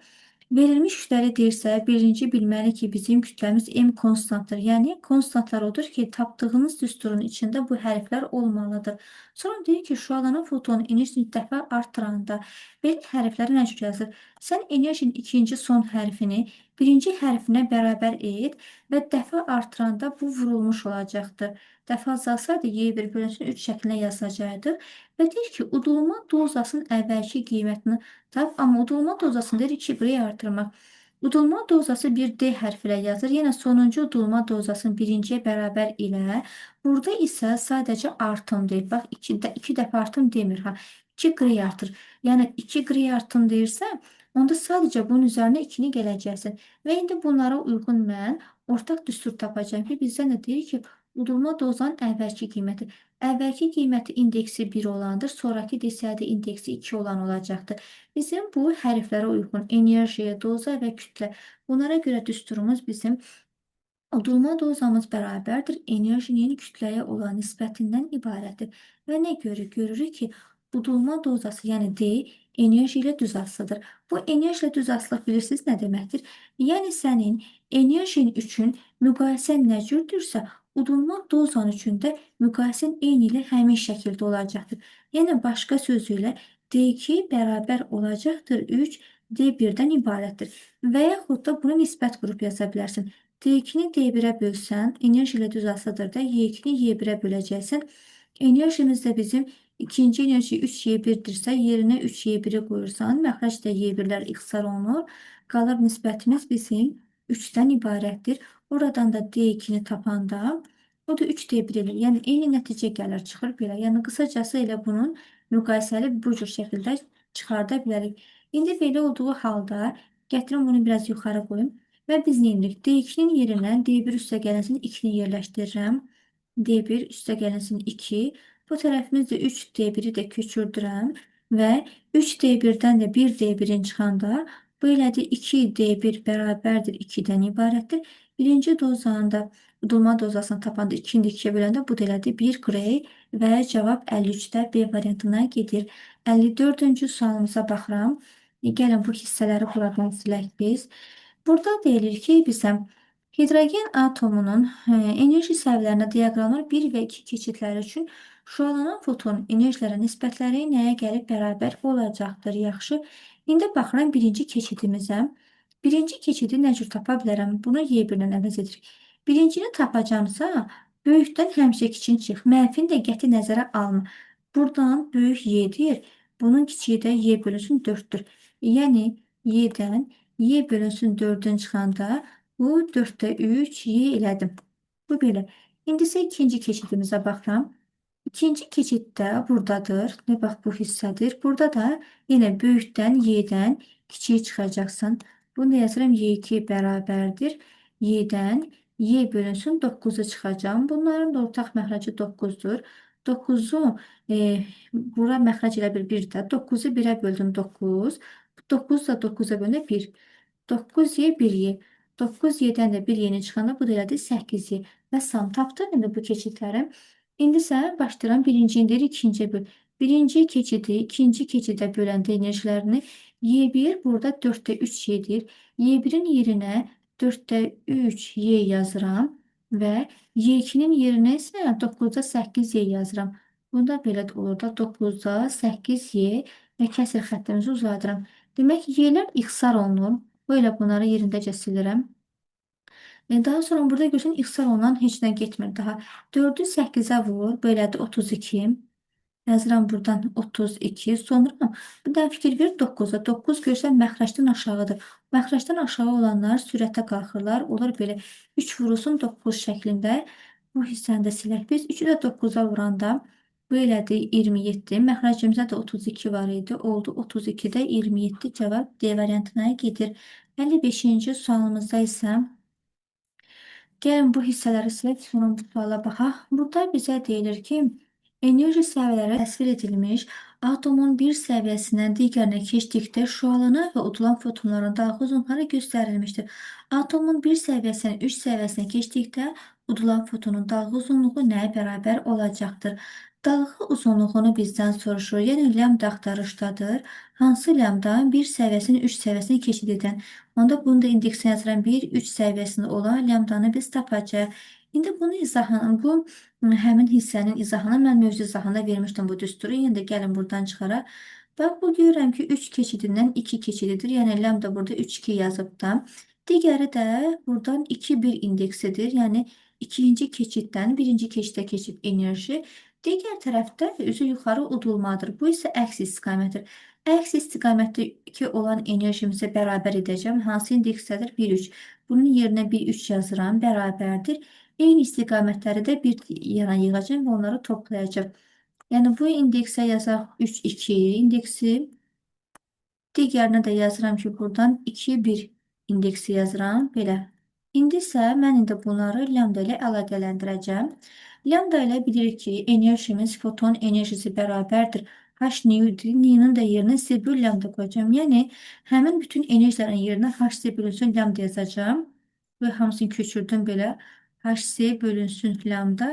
Verilmiş kütləli deyirsə, birinci bilməli ki, bizim kütləmiz M konstantdır. Yəni, konstantlar odur ki, tapdığınız düsturun içində bu hərflər olmalıdır. Sonra deyir ki, şüalanan fotonun enerjisini dəfə artıranda belə hərfləri nə cür yazır? Sən enerjinin ikinci son hərfini birinci hərfinə bərabər et və dəfə artıranda bu vurulmuş olacaqdır. Dəfə azalsaydı Y1 bölünsün 3 şəklində yazacaqdıq və deyir ki, udulma dozasının əvvəlki qiymətini tap, amma udulma dozasını deyir 2 qrey artırmaq. Udulma dozası bir D hərfi ilə yazır. Yenə sonuncu udulma dozasının birinciyə bərabər ilə. Burada isə sadəcə artım deyir. Bax 2 dəfə artım demir. 2 qrey artır. Yəni 2 qrey artım deyirsə, onda sadəcə bunun üzərinə 2-ni gələcəksin. Və indi bunlara uyğun mən ortaq düstur tapacağım ki, bizdən də deyir ki, udulma dozanın əvvəlki qiyməti. Əvvəlki qiyməti indeksi 1 olandır, sonraki desəydə indeksi 2 olan olacaqdır. Bizim bu hərflərə uyğun enerjiya, doza və kütlə. Bunlara görə düsturumuz bizim udulma dozamız bərabərdir. Enerjinin kütləyə olan nisbətindən ibarətdir. Və nə görürük? Görürük ki, udulma dozası, yəni D, enerji ilə düz asılıdır. Bu enerji ilə düz asılıq bilirsiniz nə deməkdir? Yəni sənin enerjin üçün müqayisən nə cürdürsə, udulma dozan üçün də müqayisən eyni ilə həmin şəkildə olacaqdır. Yəni başqa sözü ilə D2 bərabər olacaqdır 3, D1-dən ibarətdir. Və yaxud da bunu nisbət qrup yaza bilərsin. D2-ni D1-ə bölsən, enerji ilə düz asılıdır da, Y2-ni Y1-ə böləcəksən. Enerjimiz də bizim ikinci enerji 3Y1-dirsə, yerinə 3Y1-i qoyursan, məxrəc də Y1-lər ixtisar olunur. Qalır nisbətimiz bizim 3-dən ibarətdir. Oradan da D2-ni tapanda, o da 3D1 edir. Yəni, eyni nəticə gəlir, çıxır belə. Yəni, qısacası elə bunun müqayisəli bu cür şəkildə çıxarda bilərik. İndi belə olduğu halda gətirin bunu biraz yuxarı qoyum və biz nə edirik? D2-nin yerinə D1 üstə gələnsin 2-ni yerləşdirirəm. D1 üstə gələnsin 2. Bu tərəfimiz də 3D1-i də köçürdürəm və 3D1-dən də 1D1-in çıxanda bu elədir 2D1 bərabərdir 2-dən ibarətdir. Birinci dozanda udulma dozasını tapanda 2-ni 2-yə böləndə bu da elədi 1 qrey və cavab 53-də B variantına gedir. 54-cü sualımıza baxıram. Gəlin bu hissələri buradan silək biz. Burada deyilir ki, bizə hidrogen atomunun enerji səviyyələrinə diaqramlar 1 və 2 keçidləri üçün şüalanan foton enerjilərə nisbətləri nəyə gəlib bərabər olacaqdır? Yaxşı. İndi baxıram birinci keçidimizə. Birinci keçidi nə cür tapa bilərəm? Bunu Y1-lə əvəz edirik. Birincini tapacamsa, böyükdən həmişə kiçini çıx. Mənfini də qəti nəzərə alma. Buradan böyük Y-dir. Bunun kiçiyi də Y bölünsün 4-dür. Yəni Y-dən Y bölünsün 4-ün çıxanda bu 4-də 3 Y elədim. Bu belə. İndi isə ikinci keçidimizə baxıram. İkinci keçiddə buradadır. Ne bax bu hissədir. Burada da yenə böyükdən Y-dən kiçiyi çıxacaqsın. Bunu yazıram Y2 bərabərdir. Y-dən Y bölünsün 9'u çıxacağım. Bunların da ortaq məxrəci 9'dur. 9'u bura məxrəc elə bir 1-də. 9'u 1'ə böldüm 9. 9 da 9'a bölündə 1. 9y 1y. 9y'dən də 1 yeni çıxanda bu da elədi 8y. Və sam tapdım indi bu keçidləri. İndi isə başlayıram birinci indir ikinciyə böl. Birinci keçidi ikinci keçidə böləndə enerjilərini Y1 burada 4'də 3 Y'dir. Y1'in yerinə 4'də 3 Y yazıram və Y2'nin yerinə isə 9'da 8 Y yazıram. Bunda belə olur da 9'da 8 Y və kəsr xəttimizi uzadıram. Demək Y'lər ixtisar olunur. Böyle bunları yerindəcə silirəm. Daha sonra burada görürsən ixtisar olunan heç nə getmir daha. 4'ü 8'ə vur. Belədir 32. Yazıram buradan 32. Sonra bir daha fikir ver 9'a. 9 görsən məxrəcdən aşağıdır. Məxrəcdən aşağı olanlar sürətə qalxırlar. Olur belə 3 vurulsun 9 şəklində. Bu hissəni də silək biz. 3'ü də 9'a vuranda bu elədir 27. Məxrəcimizdə də 32 var idi. Oldu 32'də 27 cavab D variantına gedir. 55-ci sualımızda isə gəlin bu hissələri silək, sonra bu suala baxaq. Burada bizə deyilir ki, enerji səviyyələri təsvir edilmiş atomun bir səviyyəsindən digərinə keçdikdə şüalanan və udulan fotonların dalğa uzunluqları göstərilmişdir. Atomun bir səviyyəsindən 3 səviyyəsinə keçdikdə udulan fotonun dalğa uzunluğu nəyə bərabər olacaqdır? Dalğa uzunluğunu bizdən soruşur. Yəni lambda axtarışdadır. Hansı lambda bir səviyyəsini 3 səviyyəsinə keçid edən? Onda bunu da indeksinə yazıram. 1, 3 səviyyəsində olan lambdanı biz tapacağıq. İndi bunu izahını, bu həmin hissənin izahını mən mövzu izahında vermişdim bu düsturu. Yenə də gəlin buradan çıxaraq. Bax, bu görürəm ki, 3 keçidindən 2 keçididir. Yəni lambda burada 3, 2 yazıb da. Digəri də buradan 2, 1 indeksidir. Yəni ikinci keçiddən birinci keçidə keçid enerji. Digər tərəfdə üzü yuxarı udulmadır. Bu isə əks istiqamətdir. Əks istiqamətdəki olan enerjimizi bərabər edəcəm. Hansı indeksdədir? 1, 3. Bunun yerinə 1, 3 yazıram. Bərabərdir. Eyni istiqamətləri də bir yana yığacağım və onları toplayacağım. Yəni bu indeksə yazaq 3, 2 indeksi. Digərinə də yazıram ki, buradan 2, 1 indeksi yazıram. Belə. İndi isə mən indi bunları lambda ilə əlaqələndirəcəm. Lambda ilə bilirik ki, enerjimiz foton enerjisi bərabərdir. H niyudir. Niyunun da yerinə C bölü lambda qoyacağım. Yəni, həmin bütün enerjilərin yerinə HC bölünsün lambda yazacağım. Və hamısını köçürdüm belə. HC bölünsün lambda.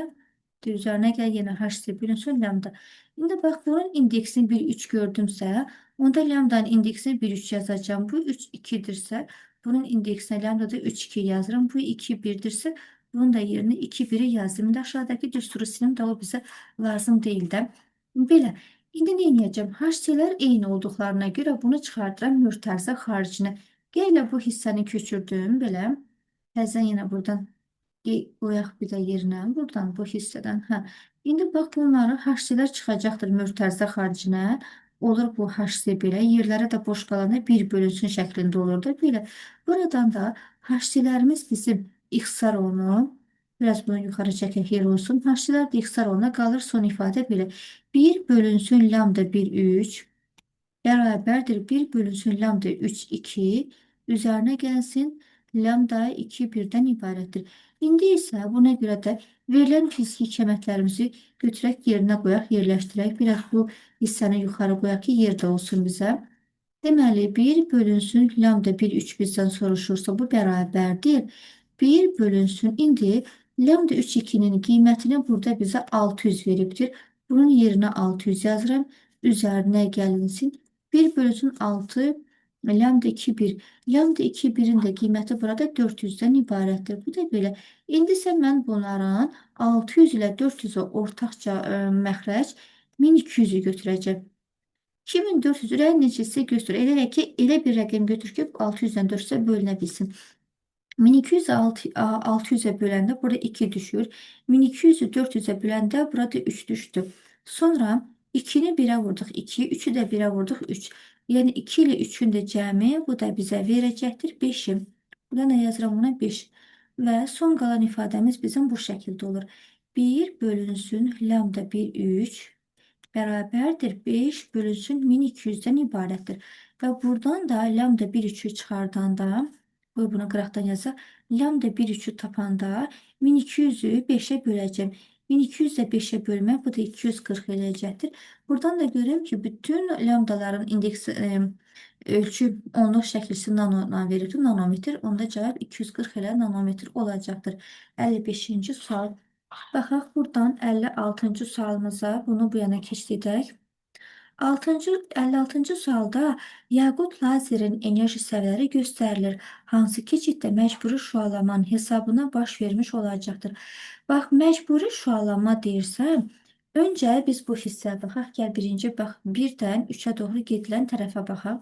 Üzərinə gəl yenə HC bölünsün lambda. İndi bax, bunun indeksini 1, 3 gördümsə, onda lambdanın indeksini 1, 3 yazacağım. Bu 3, 2'dirsə, bunun indeksinə lambda 3, 2 yazıram. Bu 2, 1'dirsə, bunun da yerinə 2, 1'i yazdım. İndi aşağıdakı düsturu silim da o bizə lazım deyil də. Belə. İndi nə edəcəm? HC-lər eyni olduqlarına görə bunu çıxardıram mütərizə xaricinə. Gələ bu hissəni köçürdüm belə. Təzədən yenə buradan qoyaq bir də yerinə. Buradan bu hissədən. Hə. İndi bax, bunları HC-lər çıxacaqdır mütərizə xaricinə. Olur bu HC belə. Yerlərə də boş qalanda 1 bölünsün şəklində olur da belə. Buradan da HC-lərimiz bizim ixtisar olunur. Biraz bunu yuxarı çəkək yer olsun. HC-lər də ixtisar oluna qalır son ifadə belə. 1 bölünsün lambda 1, 3 bərabərdir. 1 bölünsün lambda 3, 2 üzərinə gəlsin. Lambda 2, 1'dən ibarətdir. İndi isə buna görə də verilən fiziki kəmətlərimizi götürək yerinə qoyaq, yerləşdirək. Biraz bu hissəni yuxarı qoyaq ki, yerdə olsun bizə. Deməli, 1 bölünsün lambda 1, 3 bizdən soruşursa bu bərabərdir. 1 bölünsün. İndi lambda 3 2'nin qiymətini burada bizə 600 veribdir. Bunun yerinə 600 yazıram. Üzərinə gəlinsin. 1 bölünsün 6 lambda 2 1. Lambda 2 1'in də qiyməti burada 400-dən ibarətdir. Bu da belə. İndi isə mən bunların 600 ilə 400'ü ortaqca məxrəc 1200'ü götürəcəm. 2400 ürəyin neçəsi götür. Elə ki, elə bir rəqəm götür ki, 600-dən 400'ə bölünə bilsin. 1200'ü 600'e böləndə burada 2 düşür. 1200'ü 400'e böləndə burada 3 düşdü. Sonra 2'ni 1'e vurduq 2, 3'ü də 1'e vurduq 3. Yəni 2 ilə 3'ün də cəmi bu da bizə verəcəkdir 5'i. Burada nə yazıram buna 5. Və son qalan ifadəmiz bizim bu şəkildə olur. 1 bölünsün lambda 1 3 bərabərdir 5 bölünsün 1200'dən ibarətdir. Və buradan da lambda 1 3'ü çıxardanda qoy bunu qıraqdan yazaq. Lambda 1 3'ü tapanda 1200'ü 5'e böləcəm. 1200 də 5'e bölmək bu da 240 eləyəcəkdir. Buradan da görürüm ki, bütün lambdaların indeksi ölçü onluq şəkilsi nanodan verildi. Nanometr. Onda cavab 240 ilə nanometr olacaqdır. 55-ci sual. Baxaq buradan 56-cı sualımıza bunu bu yana keçirdək. 56-cı sualda yaqut lazerin enerji səviyyələri göstərilir. Hansı keçiddə məcburi şüalamanın hesabına baş vermiş olacaqdır. Bax, məcburi şüalama deyirsəm, öncə biz bu hissəyə baxaq. Gəl birinci bax, 1-dən 3-ə doğru gedilən tərəfə baxaq.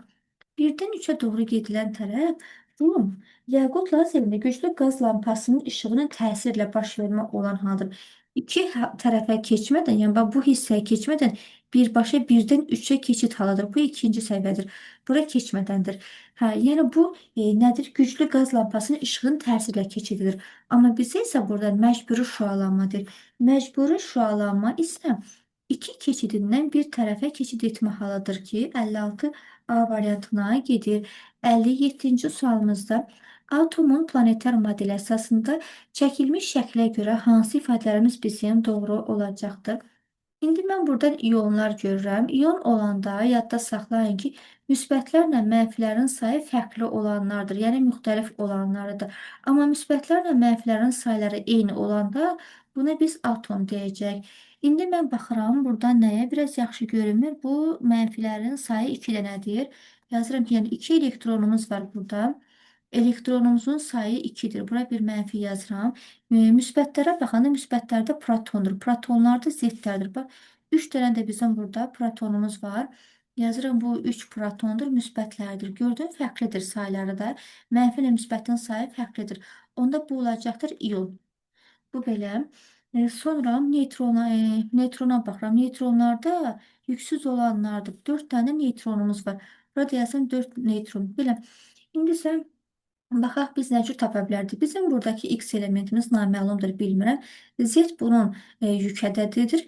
1-dən 3'ə doğru gedilən tərəf bu yaqut lazerində güclü qaz lampasının işığının təsirlə baş vermə olan haldır. İki tərəfə keçmədən, yəni bax, bu hissəyə keçmədən birbaşa 1-dən 3'ə keçid halıdır. Bu ikinci səviyyədir. Bura keçmədəndir. Hə, yəni bu nədir? Güclü qaz lampasının işığının təsirlə keçidilir. Amma bizə isə burada məcburi şüalanmadır. Məcburi şüalanma isə iki keçidindən bir tərəfə keçid etmə halıdır ki, 56 A variantına gedir. 57-ci sualımızda atomun planetar modeli əsasında çəkilmiş şəklə görə hansı ifadələrimiz bizim doğru olacaqdır? İndi mən buradan iyonlar görürəm. İyon olanda yadda saxlayın ki, müsbətlərlə mənfilərin sayı fərqli olanlardır. Yəni müxtəlif olanlardır. Amma müsbətlərlə mənfilərin sayları eyni olanda buna biz atom deyəcək. İndi mən baxıram burada nəyə biraz yaxşı görünmür. Bu mənfilərin sayı 2 dənədir. Yazıram ki, yəni 2 elektronumuz var burada. Elektronumuzun sayı 2'dir. Bura bir mənfi yazıram. Müsbətlərə baxanda müsbətlərdə protondur. Protonlar da zətlərdir. Bax, 3 dənə də bizim burada protonumuz var. Yazıram bu 3 protondur, müsbətlərdir. Gördüyün fərqlidir sayları da. Mənfi ilə müsbətin sayı fərqlidir. Onda bu olacaqdır iyon. Bu belə. Sonra neytrona baxıram. Neytronlarda yüksüz olanlardır. 4 tane neytronumuz var. Burada yazın 4 neytron. Belə. İndi isə baxaq biz nə cür tapa bilərdik. Bizim buradakı X elementimiz naməlumdur, bilmirəm. Z bunun yük ədədidir.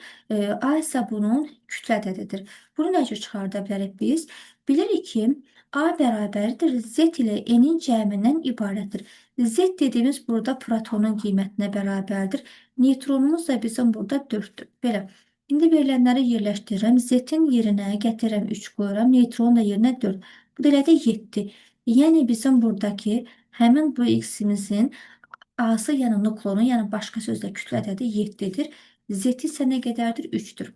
A isə bunun kütlə ədədidir. Bunu nə cür çıxarda bilərik biz? Bilirik ki, A bərabərdir Z ilə N-in cəmindən ibarətdir. Z dediyimiz burada protonun qiymətinə bərabərdir. Neutronumuz da bizim burada 4'dür. Belə. İndi verilənləri yerləşdirirəm. Z-in yerinə gətirirəm 3 qoyuram. Neutronun da yerinə 4. Bu da elə də 7. Yəni bizim buradakı həmin bu x-imizin A-sı, yəni nuklonu, yəni başqa sözlə kütlə ədədi 7-dir. Z isə nə qədərdir? 3'dür.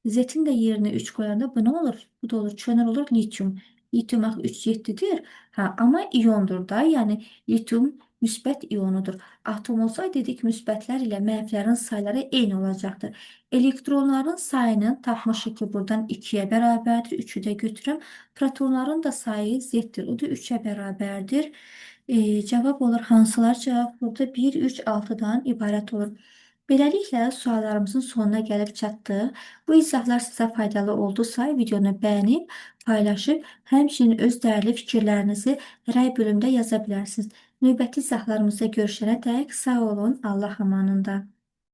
Z-in də yerinə 3 qoyanda bu nə olur? Bu da olur, çönər olur litium. Litium 3 7'dir. Hə, amma iyondur da, yəni litium müsbət ionudur. Atom olsaydı dedik müsbətlər ilə mənfilərin sayları eyni olacaqdır. Elektronların sayını tapmışıq ki, buradan 2'yə bərabərdir. 3'ü də götürürəm. Protonların da sayı z'dir. O da 3'ə bərabərdir. Cavab olur hansılar? Cavab burada 1, 3, 6'dan ibarət olur. Beləliklə suallarımızın sonuna gəlib çatdıq. Bu izahlar sizə faydalı oldusa videonu bəyənib, paylaşıb, həmçinin öz dəyərli fikirlərinizi rəy bölümdə yaza bilərsiniz. Növbəti izahlarımızda görüşənə dək sağ olun, Allah amanında.